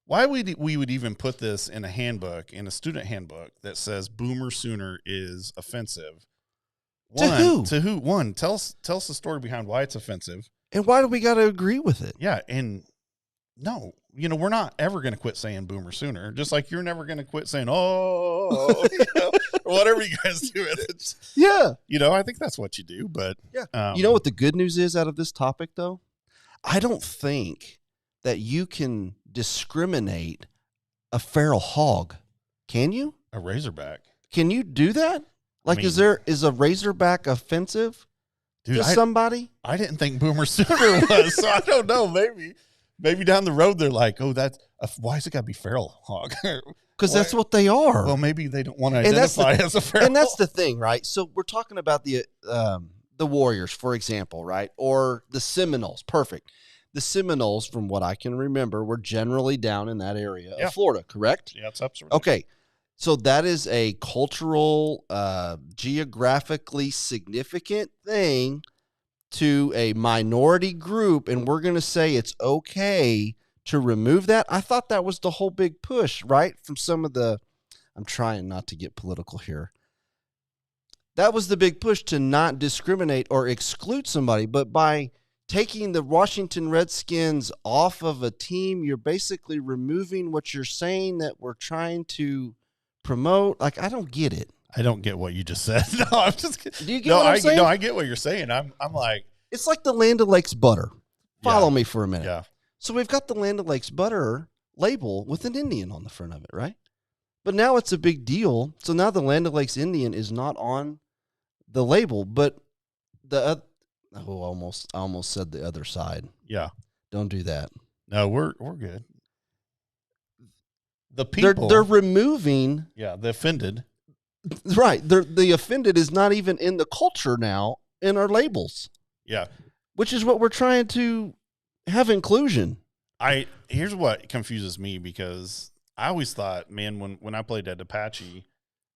Speaker 2: why we would even put this in a handbook, in a student handbook that says Boomer Sooner is offensive.
Speaker 1: To who?
Speaker 2: To who? One, tell us the story behind why it's offensive.
Speaker 1: And why do we got to agree with it?
Speaker 2: Yeah, and no, we're not ever going to quit saying Boomer Sooner, just like you're never going to quit saying, or whatever you guys do.
Speaker 1: Yeah.
Speaker 2: I think that's what you do, but.
Speaker 1: Yeah. You know what the good news is out of this topic, though? I don't think that you can discriminate a feral hog. Can you?
Speaker 2: A razorback.
Speaker 1: Can you do that? Like, is a razorback offensive to somebody?
Speaker 2: I didn't think Boomer Sooner was, so I don't know. Maybe down the road they're like, oh, why is it got to be feral hog?
Speaker 1: Because that's what they are.
Speaker 2: Well, maybe they don't want to identify as a feral.
Speaker 1: And that's the thing, right? So we're talking about the Warriors, for example, right? Or the Seminoles. Perfect. The Seminoles, from what I can remember, were generally down in that area of Florida, correct?
Speaker 2: Yeah, it's absolutely.
Speaker 1: Okay. So that is a cultural, geographically significant thing to a minority group, and we're going to say it's okay to remove that. I thought that was the whole big push, right? From some of I'm trying not to get political here. That was the big push to not discriminate or exclude somebody, but by taking the Washington Redskins off of a team, you're basically removing what you're saying that we're trying to promote. Like, I don't get it.
Speaker 2: I don't get what you just said. No, I'm just.
Speaker 1: Do you get what I'm saying?
Speaker 2: No, I get what you're saying. I'm like,
Speaker 1: it's like the Land O'Lakes butter. Follow me for a minute.
Speaker 2: Yeah.
Speaker 1: So we've got the Land O'Lakes butter label with an Indian on the front of it, right? But now it's a big deal. So now the Land O'Lakes Indian is not on the label, but I almost said the other side.
Speaker 2: Yeah.
Speaker 1: Don't do that.
Speaker 2: No, we're good. The people
Speaker 1: they're removing.
Speaker 2: Yeah, the offended.
Speaker 1: Right. The offended is not even in the culture now in our labels.
Speaker 2: Yeah.
Speaker 1: Which is what we're trying to have inclusion.
Speaker 2: Here's what confuses me, because I always thought, man, when I played at Apache,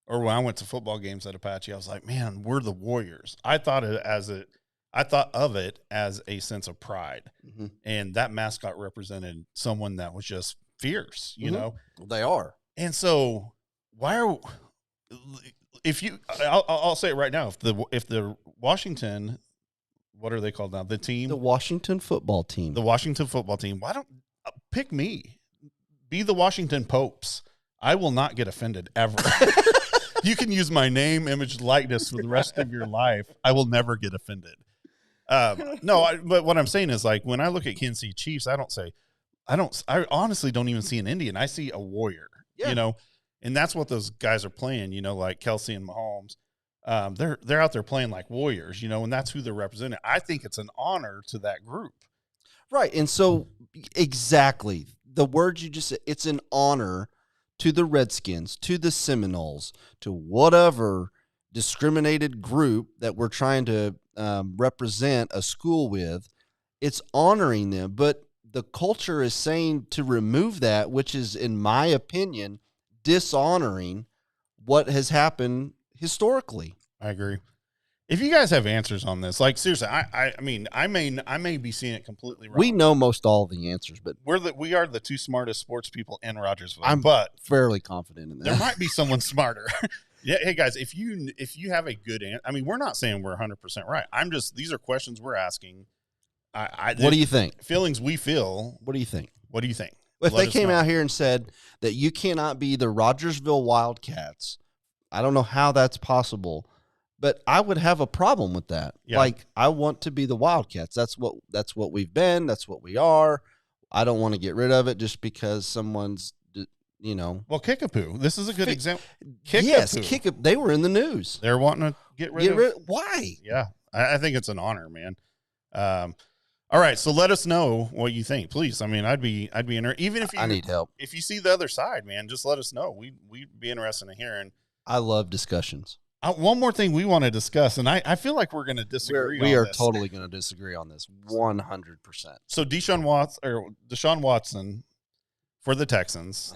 Speaker 2: or when I went to football games at Apache, I was like, man, we're the Warriors. I thought of it as a sense of pride. Mm-hmm. And that mascot represented someone that was just fierce, you know?
Speaker 1: They are.
Speaker 2: And so I'll say it right now. If the Washington, what are they called now? The
Speaker 1: Washington football team.
Speaker 2: The Washington football team. Why don't pick me? Be the Washington Popes. I will not get offended ever. You can use my name, image, likeness for the rest of your life. I will never get offended. But what I'm saying is, like, when I look at Kansas City Chiefs, I honestly don't even see an Indian. I see a warrior, and that's what those guys are playing, like Kelsey and Mahomes. They're out there playing like warriors, and that's who they're representing. I think it's an honor to that group.
Speaker 1: Right. And so exactly the words you just said, it's an honor to the Redskins, to the Seminoles, to whatever discriminated group that we're trying to represent a school with. It's honoring them. But the culture is saying to remove that, which is, in my opinion, dishonoring what has happened historically.
Speaker 2: I agree. If you guys have answers on this, like, seriously, I may be seeing it completely wrong.
Speaker 1: We know most all the answers, but
Speaker 2: we are the two smartest sports people in Rogersville.
Speaker 1: I'm fairly confident in that.
Speaker 2: There might be someone smarter. Yeah, hey guys, if you have a good answer, we're not saying we're 100% right. These are questions we're asking.
Speaker 1: What do you think?
Speaker 2: Feelings we feel.
Speaker 1: What do you think?
Speaker 2: What do you think?
Speaker 1: If they came out here and said that you cannot be the Rogersville Wildcats, I don't know how that's possible, but I would have a problem with that. Yeah. Like, I want to be the Wildcats. That's what we've been. That's what we are. I don't want to get rid of it just because someone's,
Speaker 2: Well, Kickapoo. This is a good example.
Speaker 1: Yes, Kickapoo. They were in the news.
Speaker 2: They're wanting to get rid of it.
Speaker 1: Why?
Speaker 2: Yeah, I think it's an honor, man. All right, so let us know what you think, please. I mean, I'd be interested. Even if
Speaker 1: I need help.
Speaker 2: If you see the other side, man, just let us know. We'd be interested in hearing.
Speaker 1: I love discussions.
Speaker 2: One more thing we want to discuss, and I feel like we're going to disagree.
Speaker 1: We are totally going to disagree on this, 100%.
Speaker 2: So Deshaun Watson for the Texans,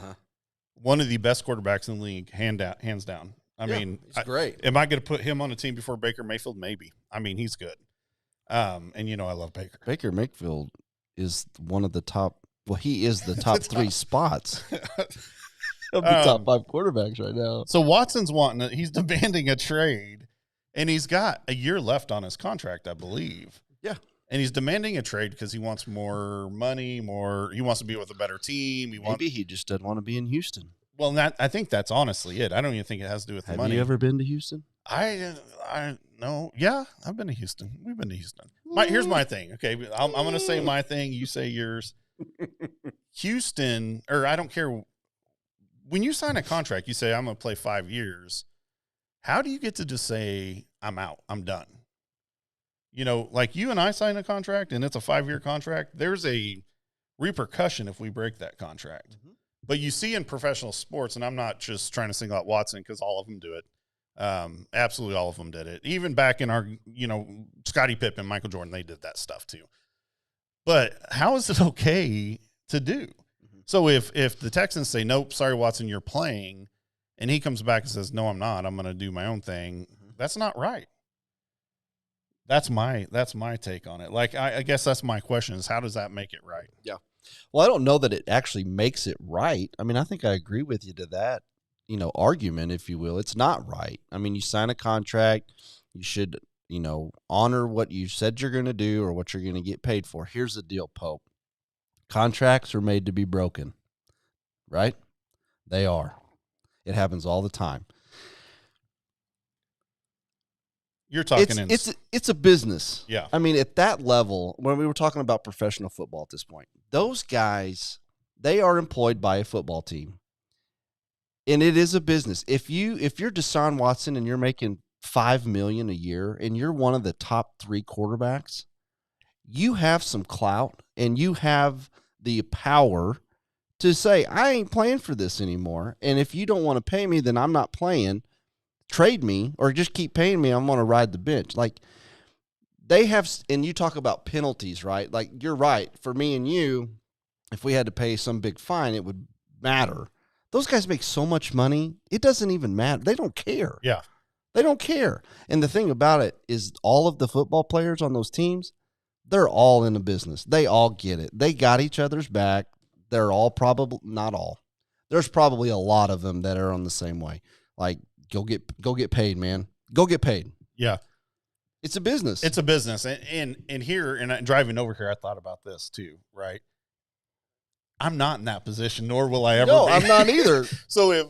Speaker 2: one of the best quarterbacks in the league, hands down. I mean,
Speaker 1: he's great.
Speaker 2: Am I going to put him on a team before Baker Mayfield? Maybe. I mean, he's good. And I love Baker.
Speaker 1: Baker Mayfield is one of the top. Well, he is the top 3 spots of the top 5 quarterbacks right now.
Speaker 2: So Watson's he's demanding a trade, and he's got a year left on his contract, I believe.
Speaker 1: Yeah.
Speaker 2: And he's demanding a trade because he wants more money, he wants to be with a better team.
Speaker 1: Maybe he just doesn't want to be in Houston.
Speaker 2: Well, I think that's honestly it. I don't even think it has to do with the money.
Speaker 1: Have you ever been to Houston?
Speaker 2: I know. Yeah, I've been to Houston. We've been to Houston. Here's my thing. Okay, I'm going to say my thing. You say yours. Houston, or I don't care. When you sign a contract, you say, I'm going to play 5 years. How do you get to just say, I'm out, I'm done? Like you and I sign a contract and it's a 5-year contract. There's a repercussion if we break that contract. Mm-hmm. But you see in professional sports, and I'm not just trying to single out Watson because all of them do it. Absolutely all of them did it. Even back in our, Scottie Pippen, Michael Jordan, they did that stuff too. But how is it okay to do? Mm-hmm. So if the Texans say, nope, sorry, Watson, you're playing, and he comes back and says, no, I'm not, I'm going to do my own thing, that's not right. That's my take on it. Like, I guess that's my question is, how does that make it right?
Speaker 1: Yeah. Well, I don't know that it actually makes it right. I mean, I think I agree with you to that, argument, if you will. It's not right. I mean, you sign a contract, you should, honor what you said you're going to do or what you're going to get paid for. Here's the deal, Pope. Contracts are made to be broken, right? They are. It happens all the time.
Speaker 2: You're talking
Speaker 1: it's a business.
Speaker 2: Yeah.
Speaker 1: I mean, at that level, when we were talking about professional football at this point, those guys, they are employed by a football team. And it is a business. If you're Deshaun Watson and you're making $5 million a year and you're one of the top 3 quarterbacks, you have some clout and you have the power to say, I ain't playing for this anymore. And if you don't want to pay me, then I'm not playing. Trade me or just keep paying me. I'm going to ride the bench. Like they have, and you talk about penalties, right? Like you're right. For me and you, if we had to pay some big fine, it would matter. Those guys make so much money. It doesn't even matter. They don't care.
Speaker 2: Yeah.
Speaker 1: They don't care. And the thing about it is all of the football players on those teams, they're all in the business. They all get it. They got each other's back. They're all probably, not all. There's probably a lot of them that are on the same way. Like, Go get paid, man. Go get paid.
Speaker 2: Yeah.
Speaker 1: It's a business.
Speaker 2: It's a business. And here, and driving over here, I thought about this too, right? I'm not in that position, nor will I ever be.
Speaker 1: I'm not either.
Speaker 2: So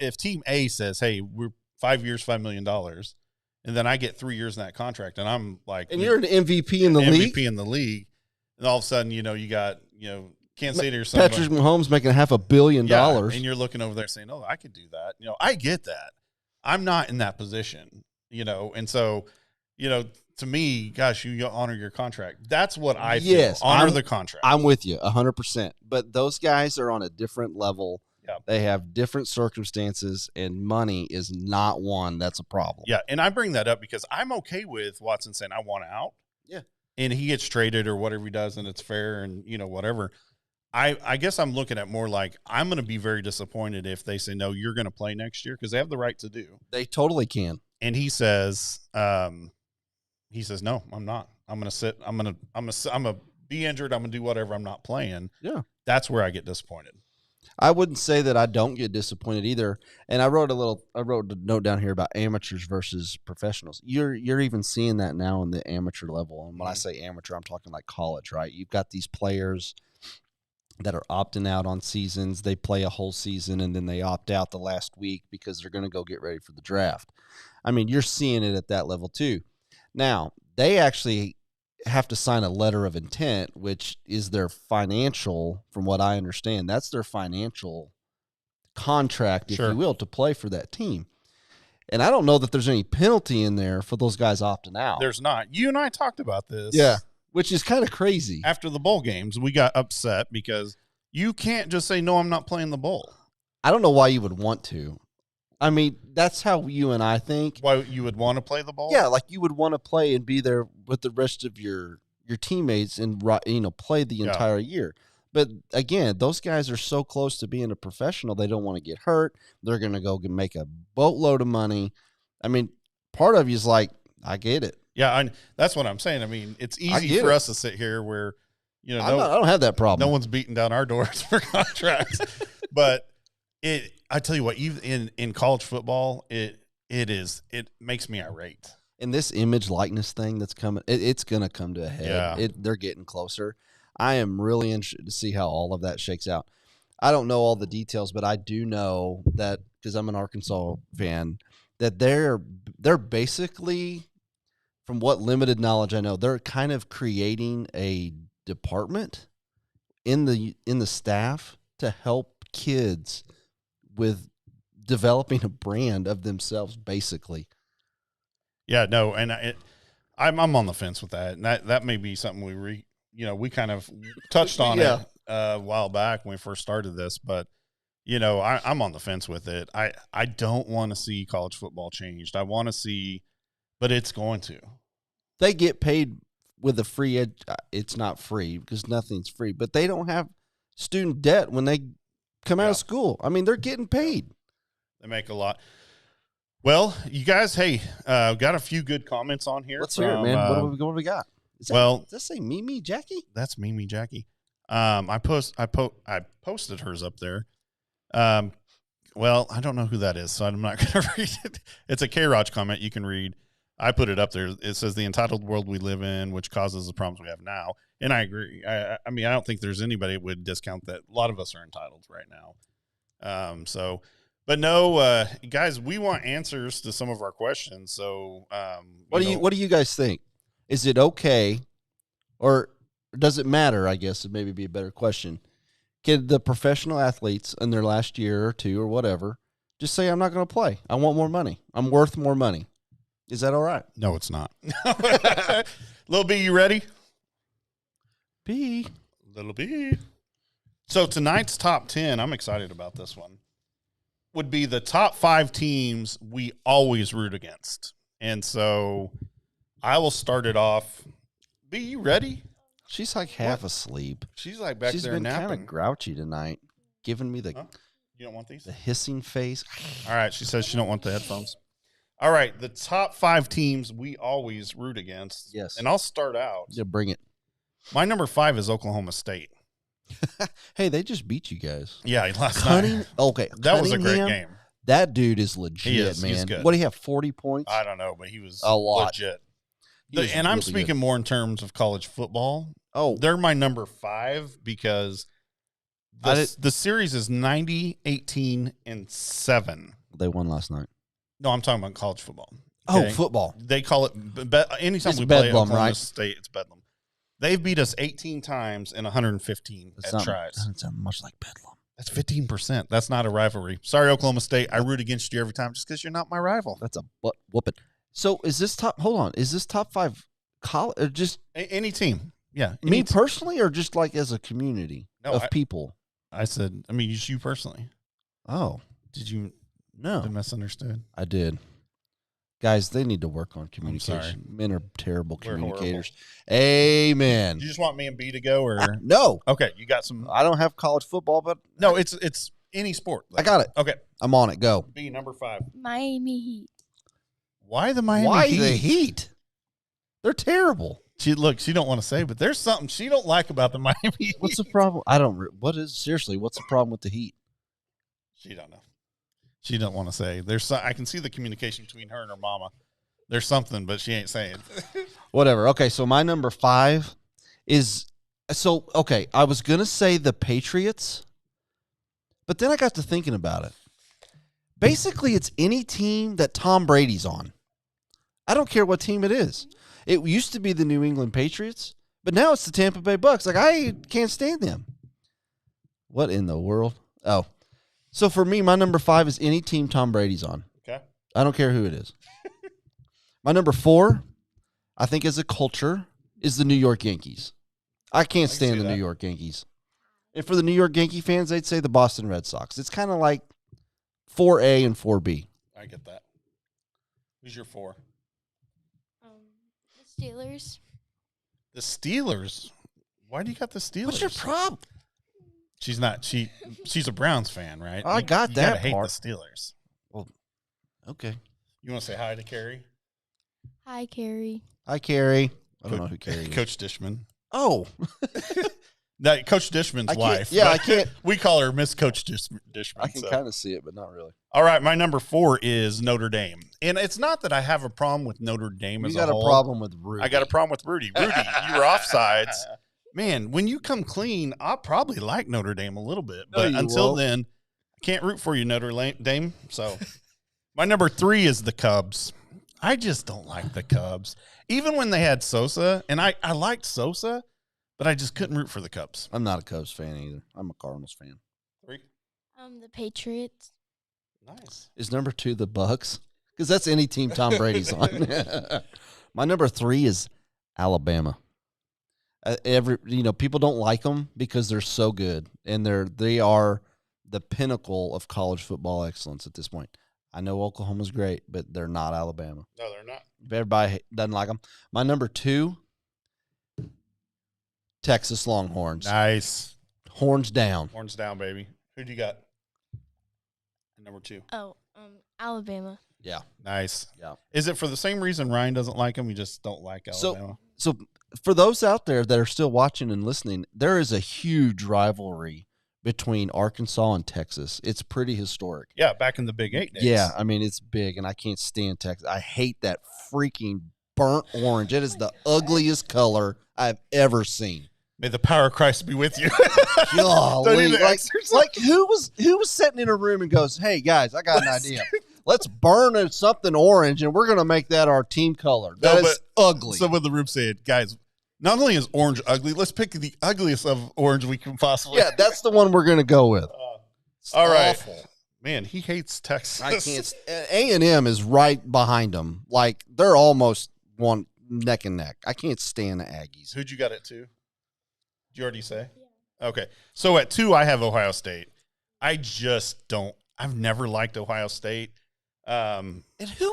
Speaker 2: if team A says, hey, we're 5 years, $5 million, and then I get 3 years in that contract, and I'm like,
Speaker 1: and you're an MVP in the league?
Speaker 2: MVP in the league, and all of a sudden, you got, Kansas City or something.
Speaker 1: Patrick Mahomes making $500 million.
Speaker 2: And you're looking over there saying, oh, I could do that. I get that. I'm not in that position, and so, to me, gosh, you honor your contract. That's what I feel.
Speaker 1: Yes,
Speaker 2: honor the contract.
Speaker 1: I'm with you 100%. But those guys are on a different level.
Speaker 2: Yeah.
Speaker 1: They have different circumstances, and money is not one that's a problem.
Speaker 2: Yeah, and I bring that up because I'm okay with Watson saying, I want out.
Speaker 1: Yeah. And
Speaker 2: he gets traded or whatever he does, and it's fair and, whatever. I guess I'm looking at more like I'm going to be very disappointed if they say, no, you're going to play next year because they have the right to do.
Speaker 1: They totally can.
Speaker 2: And he says, no, I'm not. I'm going to sit. I'm going to be injured. I'm going to do whatever. I'm not playing.
Speaker 1: Yeah.
Speaker 2: That's where I get disappointed.
Speaker 1: I wouldn't say that I don't get disappointed either. And I wrote a note down here about amateurs versus professionals. You're even seeing that now in the amateur level. And when I say amateur, I'm talking like college, right? You've got these players that are opting out on seasons. They play a whole season and then they opt out the last week because they're going to go get ready for the draft. I mean, you're seeing it at that level too. Now, they actually have to sign a letter of intent, which is their financial, from what I understand, that's their financial contract, if you will, to play for that team. And I don't know that there's any penalty in there for those guys opting out.
Speaker 2: There's not. You and I talked about this.
Speaker 1: Yeah, which is kind of crazy.
Speaker 2: After the bowl games, we got upset because you can't just say, no, I'm not playing the bowl.
Speaker 1: I don't know why you would want to. I mean, that's how you and I think.
Speaker 2: Why you would want to play the bowl?
Speaker 1: Yeah, like you would want to play and be there with the rest of your teammates and, play the entire year. But again, those guys are so close to being a professional, they don't want to get hurt. They're going to go make a boatload of money. I mean, part of you is like, I get it.
Speaker 2: Yeah, that's what I'm saying. I mean, it's easy for us to sit here where,
Speaker 1: I don't have that problem.
Speaker 2: No one's beating down our doors for contracts. But I tell you what, even in college football, it makes me irate.
Speaker 1: And this image likeness thing that's coming, it's going to come to a head.
Speaker 2: Yeah.
Speaker 1: They're getting closer. I am really interested to see how all of that shakes out. I don't know all the details, but I do know that, because I'm an Arkansas fan, that they're basically, from what limited knowledge I know, they're kind of creating a department in the staff to help kids with developing a brand of themselves, basically.
Speaker 2: Yeah, no, and I'm on the fence with that, and that may be something we kind of touched on it a while back when we first started this, but I'm on the fence with it. I don't want to see college football changed. I want to see, but it's going to.
Speaker 1: They get paid with a free it's not free because nothing's free, but they don't have student debt when they come out of school. I mean, they're getting paid.
Speaker 2: They make a lot. Well, you guys, hey, got a few good comments on here.
Speaker 1: Let's hear it, man. What do we got? Does that say Mimi Jackie?
Speaker 2: That's Mimi Jackie. I posted hers up there. Well, I don't know who that is, so I'm not going to read it. It's a K-ROG comment you can read. I put it up there. It says the entitled world we live in, which causes the problems we have now. And I agree. I mean, I don't think there's anybody that would discount that. A lot of us are entitled right now. But no, guys, we want answers to some of our questions. So,
Speaker 1: what do you guys think? Is it okay, or does it matter? I guess it maybe be a better question. Can the professional athletes in their last year or two or whatever just say, I'm not going to play. I want more money. I'm worth more money. Is that all right?
Speaker 2: No, it's not. Little B, you ready?
Speaker 1: B.
Speaker 2: Little B. So tonight's top 10, I'm excited about this one, would be the top 5 teams we always root against. And so I will start it off. B, you ready?
Speaker 1: She's like half asleep.
Speaker 2: She's like back there napping.
Speaker 1: She's been kind of grouchy tonight, giving me the
Speaker 2: You don't want these?
Speaker 1: The hissing face.
Speaker 2: All right, she says she don't want the headphones. All right, the top 5 teams we always root against.
Speaker 1: Yes.
Speaker 2: And I'll start out.
Speaker 1: Yeah, bring it.
Speaker 2: My number 5 is Oklahoma State.
Speaker 1: Hey, they just beat you guys.
Speaker 2: Yeah, last night.
Speaker 1: Okay.
Speaker 2: That was a great game.
Speaker 1: That dude is legit, man.
Speaker 2: He's good.
Speaker 1: What do you have, 40 points?
Speaker 2: I don't know, but he was
Speaker 1: a lot.
Speaker 2: Legit. And I'm speaking more in terms of college football.
Speaker 1: Oh.
Speaker 2: They're my number 5 because the series is 90, 18, and 7.
Speaker 1: They won last night.
Speaker 2: No, I'm talking about college football.
Speaker 1: Okay? Oh, football.
Speaker 2: They call it anytime
Speaker 1: it's
Speaker 2: we
Speaker 1: Bedlam,
Speaker 2: play Oklahoma
Speaker 1: right?
Speaker 2: State, it's Bedlam. They've beat us 18 times and 115 tries.
Speaker 1: Doesn't sound much like Bedlam.
Speaker 2: That's 15%. That's not a rivalry. Sorry, Oklahoma State. I root against you every time just because you're not my rival.
Speaker 1: That's a butt whooping. So is this top? Hold on. Is this top 5 college or just
Speaker 2: any team? Yeah.
Speaker 1: Me personally, or just like as a community of people?
Speaker 2: I said. I mean, just you personally.
Speaker 1: Oh,
Speaker 2: did you?
Speaker 1: No,
Speaker 2: I misunderstood.
Speaker 1: I did. Guys, they need to work on communication. Men are terrible communicators. Amen.
Speaker 2: You just want me and B to go, or
Speaker 1: no?
Speaker 2: Okay, you got some.
Speaker 1: I don't have college football, but
Speaker 2: no, it's any sport.
Speaker 1: I got it.
Speaker 2: Okay,
Speaker 1: I'm on it. Go.
Speaker 2: B, number 5.
Speaker 7: Miami Heat.
Speaker 2: Why the Miami Heat?
Speaker 1: Why the Heat? They're terrible.
Speaker 2: She don't want to say, but there's something she don't like about the Miami Heat.
Speaker 1: What's the problem? Seriously, what's the problem with the Heat?
Speaker 2: She don't know. She don't want to say. I can see the communication between her and her mama. There's something, but she ain't saying.
Speaker 1: Whatever. Okay, so my number 5 is okay, I was going to say the Patriots, but then I got to thinking about it. Basically, it's any team that Tom Brady's on. I don't care what team it is. It used to be the New England Patriots, but now it's the Tampa Bay Bucks. Like, I can't stand them. What in the world? Oh. So for me, my number 5 is any team Tom Brady's on.
Speaker 2: Okay.
Speaker 1: I don't care who it is. My number 4, I think as a culture, is the New York Yankees. I can't stand the New York Yankees. And for the New York Yankee fans, they'd say the Boston Red Sox. It's kind of like 4A and 4B.
Speaker 2: I get that. Who's your 4?
Speaker 7: The Steelers.
Speaker 2: The Steelers? Why do you got the Steelers?
Speaker 1: What's your problem?
Speaker 2: She's not. She's a Browns fan, right?
Speaker 1: I got
Speaker 2: you
Speaker 1: that
Speaker 2: gotta hate
Speaker 1: part.
Speaker 2: the Steelers.
Speaker 1: Well, okay.
Speaker 2: You want to say hi to Carrie?
Speaker 7: Hi, Carrie.
Speaker 1: Hi, Carrie. I don't know who Carrie is.
Speaker 2: Coach Dishman.
Speaker 1: Oh.
Speaker 2: That Coach Dishman's wife.
Speaker 1: Yeah, I can't.
Speaker 2: We call her Miss Coach Dishman.
Speaker 1: I can kind of see it, but not really.
Speaker 2: All right, my number 4 is Notre Dame. And it's not that I have a problem with Notre Dame as a whole.
Speaker 1: You got a problem with Rudy.
Speaker 2: I got a problem with Rudy. Rudy, you were offsides. Man, when you come clean, I'll probably like Notre Dame a little bit. But until then, I can't root for you, Notre Dame. So my number 3 is the Cubs. I just don't like the Cubs. Even when they had Sosa, and I liked Sosa, but I just couldn't root for the Cubs.
Speaker 1: I'm not a Cubs fan either. I'm a Cardinals fan.
Speaker 2: 3.
Speaker 7: The Patriots.
Speaker 2: Nice.
Speaker 1: Is number 2 the Bucks? Because that's any team Tom Brady's on. My number 3 is Alabama. People don't like them because they're so good, and they are the pinnacle of college football excellence at this point. I know Oklahoma's great, but they're not Alabama.
Speaker 2: No, they're not.
Speaker 1: Everybody doesn't like them. My number 2, Texas Longhorns.
Speaker 2: Nice.
Speaker 1: Horns down.
Speaker 2: Horns down, baby. Who do you got? Number 2.
Speaker 7: Oh, Alabama.
Speaker 1: Yeah.
Speaker 2: Nice.
Speaker 1: Yeah.
Speaker 2: Is it for the same reason Ryan doesn't like them? You just don't like Alabama?
Speaker 1: So for those out there that are still watching and listening, there is a huge rivalry between Arkansas and Texas. It's pretty historic.
Speaker 2: Yeah, back in the Big 8 days.
Speaker 1: Yeah, I mean, it's big, and I can't stand Texas. I hate that freaking burnt orange. It is the ugliest color I've ever seen.
Speaker 2: May the power of Christ be with you.
Speaker 1: Golly, like who was sitting in a room and goes, "Hey guys, I got an idea. Let's burn something orange, and we're gonna make that our team color." That is ugly.
Speaker 2: Some of the room said, "Guys, not only is orange ugly, let's pick the ugliest of orange we can possibly."
Speaker 1: Yeah, that's the one we're gonna go with.
Speaker 2: All right, man. He hates Texas.
Speaker 1: I can't. A&M is right behind them. Like they're almost one neck and neck. I can't stand the Aggies.
Speaker 2: Who'd you got it to? Did you already say? Yeah. Okay. So at 2, I have Ohio State. I just don't. I've never liked Ohio State.
Speaker 1: And who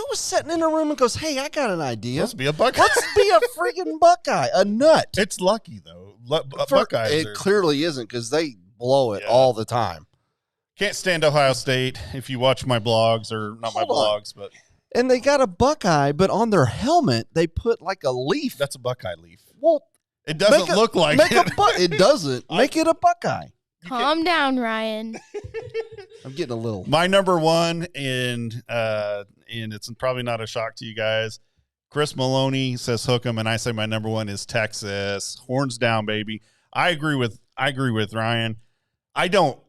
Speaker 1: was sitting in a room and goes, "Hey, I got an idea.
Speaker 2: Let's be a Buckeye.
Speaker 1: Let's be a freaking Buckeye, a nut."
Speaker 2: It's lucky though. Buckeyes.
Speaker 1: It clearly isn't because they blow it all the time.
Speaker 2: Can't stand Ohio State. If you watch my blogs, or not my blogs, but
Speaker 1: and they got a Buckeye, but on their helmet they put like a leaf.
Speaker 2: That's a Buckeye leaf.
Speaker 1: Well,
Speaker 2: it doesn't look like it.
Speaker 1: It doesn't. Make it a Buckeye.
Speaker 7: Calm down, Ryan.
Speaker 1: I'm getting a little.
Speaker 2: My number 1, and it's probably not a shock to you guys. Chris Maloney says hook 'em, and I say my number 1 is Texas. Horns down, baby. I agree with Ryan. I don't.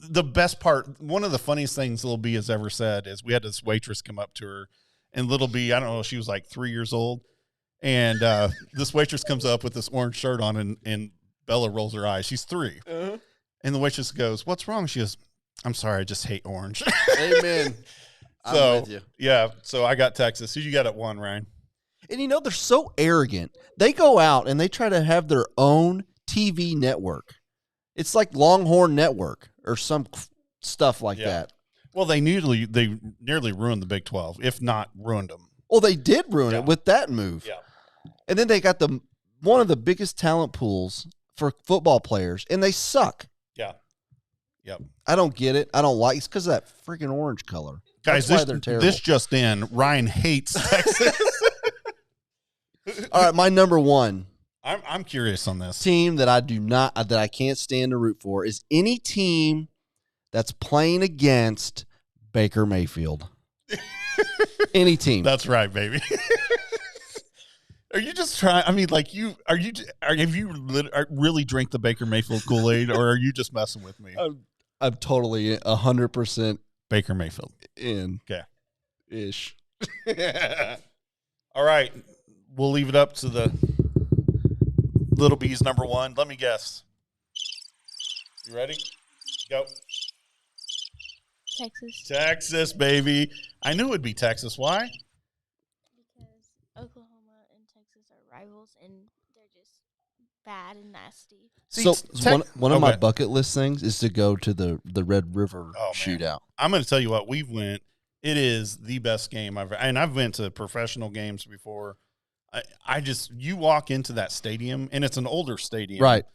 Speaker 2: The best part, one of the funniest things Little B has ever said is we had this waitress come up to her, and Little B, I don't know, she was like 3 years old, and this waitress comes up with this orange shirt on, and Bella rolls her eyes. She's 3. Uh-huh. And the waitress goes, "What's wrong?" She goes, "I'm sorry, I just hate orange."
Speaker 1: Amen.
Speaker 2: So,
Speaker 1: I'm with you.
Speaker 2: Yeah, so I got Texas. Who you got at 1, Ryan?
Speaker 1: And they're so arrogant. They go out and they try to have their own TV network. It's like Longhorn Network or some stuff like that.
Speaker 2: Well, they nearly ruined the Big 12, if not ruined them.
Speaker 1: Well, they did ruin it with that move.
Speaker 2: Yeah.
Speaker 1: And then they got one of the biggest talent pools for football players, and they suck.
Speaker 2: Yeah. Yep.
Speaker 1: I don't get it. I don't like it. It's because of that freaking orange color.
Speaker 2: Guys, this just in, Ryan hates Texas.
Speaker 1: All right, my number 1.
Speaker 2: I'm curious on this.
Speaker 1: Team that I can't stand to root for is any team that's playing against Baker Mayfield. Any team.
Speaker 2: That's right, baby. Are you just trying? I mean, like have you really drank the Baker Mayfield Kool-Aid, or are you just messing with me?
Speaker 1: I'm totally 100%
Speaker 2: Baker Mayfield
Speaker 1: in.
Speaker 2: Okay.
Speaker 1: Ish.
Speaker 2: All right. We'll leave it up to the Little Bees number 1. Let me guess. You ready? Go.
Speaker 7: Texas.
Speaker 2: Texas, baby. I knew it would be Texas. Why?
Speaker 7: Because Oklahoma and Texas are rivals, and they're just bad and nasty.
Speaker 1: So one of my
Speaker 2: Okay.
Speaker 1: bucket list things is to go to the Red River
Speaker 2: Oh, man.
Speaker 1: shootout.
Speaker 2: I'm going to tell you what, we've went. It is the best game I've been to professional games before. You walk into that stadium, and it's an older stadium.
Speaker 1: Right.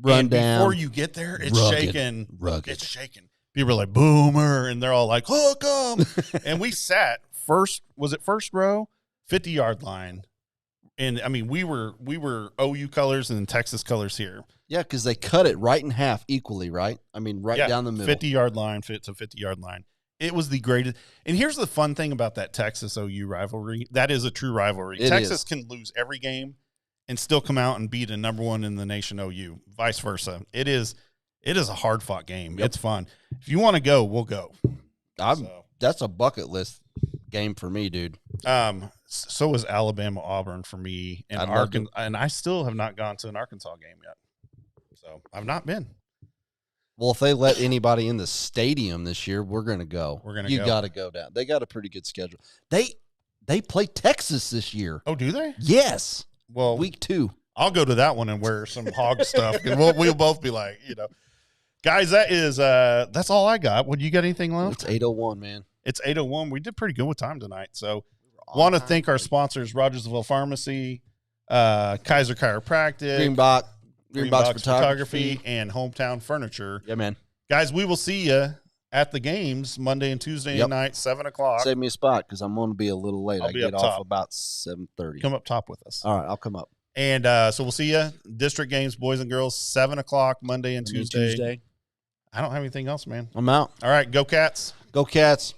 Speaker 1: Run
Speaker 2: and
Speaker 1: down.
Speaker 2: Before you get there, it's shaking.
Speaker 1: Rugged.
Speaker 2: It's shaking. People are like, boomer, and they're all like, hook 'em. And we sat first row, 50-yard line. And, I mean, we were OU colors and Texas colors here.
Speaker 1: Yeah, because they cut it right in half equally, right? I mean, down the middle.
Speaker 2: 50-yard line, 50-yard line. It was the greatest. And here's the fun thing about that Texas-OU rivalry. That is a true rivalry. Texas can lose every game and still come out and beat a number 1 in the nation OU, vice versa. It is a hard-fought game.
Speaker 1: Yep.
Speaker 2: It's fun. If you want to go, we'll go.
Speaker 1: That's a bucket list game for me, dude.
Speaker 2: So is Alabama-Auburn for me. And Arkansas, and I still have not gone to an Arkansas game yet. So I've not been.
Speaker 1: Well, if they let anybody in the stadium this year, we're going to go. You
Speaker 2: go.
Speaker 1: got to go down. They got a pretty good schedule. They play Texas this year.
Speaker 2: Oh, do they?
Speaker 1: Yes.
Speaker 2: Well,
Speaker 1: week 2.
Speaker 2: I'll go to that one and wear some hog stuff. And we'll both be like, guys, that's all I got. Would you got anything left?
Speaker 1: It's 8:01, man.
Speaker 2: It's 8:01. We did pretty good with time tonight. So want to thank our sponsors, Rogersville Pharmacy, Kaiser Chiropractic,
Speaker 1: Greenbox Photography,
Speaker 2: and Hometown Furniture.
Speaker 1: Yeah, man.
Speaker 2: Guys, we will see you at the games Monday and Tuesday night, 7:00.
Speaker 1: Save me a spot because I'm going to be a little late.
Speaker 2: I'll
Speaker 1: I
Speaker 2: be
Speaker 1: get
Speaker 2: up
Speaker 1: off
Speaker 2: top.
Speaker 1: about 7:30.
Speaker 2: Come up top with us.
Speaker 1: All right, I'll come up.
Speaker 2: And so we'll see you. District games, boys and girls, 7:00 Monday and Tuesday. I don't have anything else, man.
Speaker 1: I'm out.
Speaker 2: All right, go Cats.
Speaker 1: Go Cats.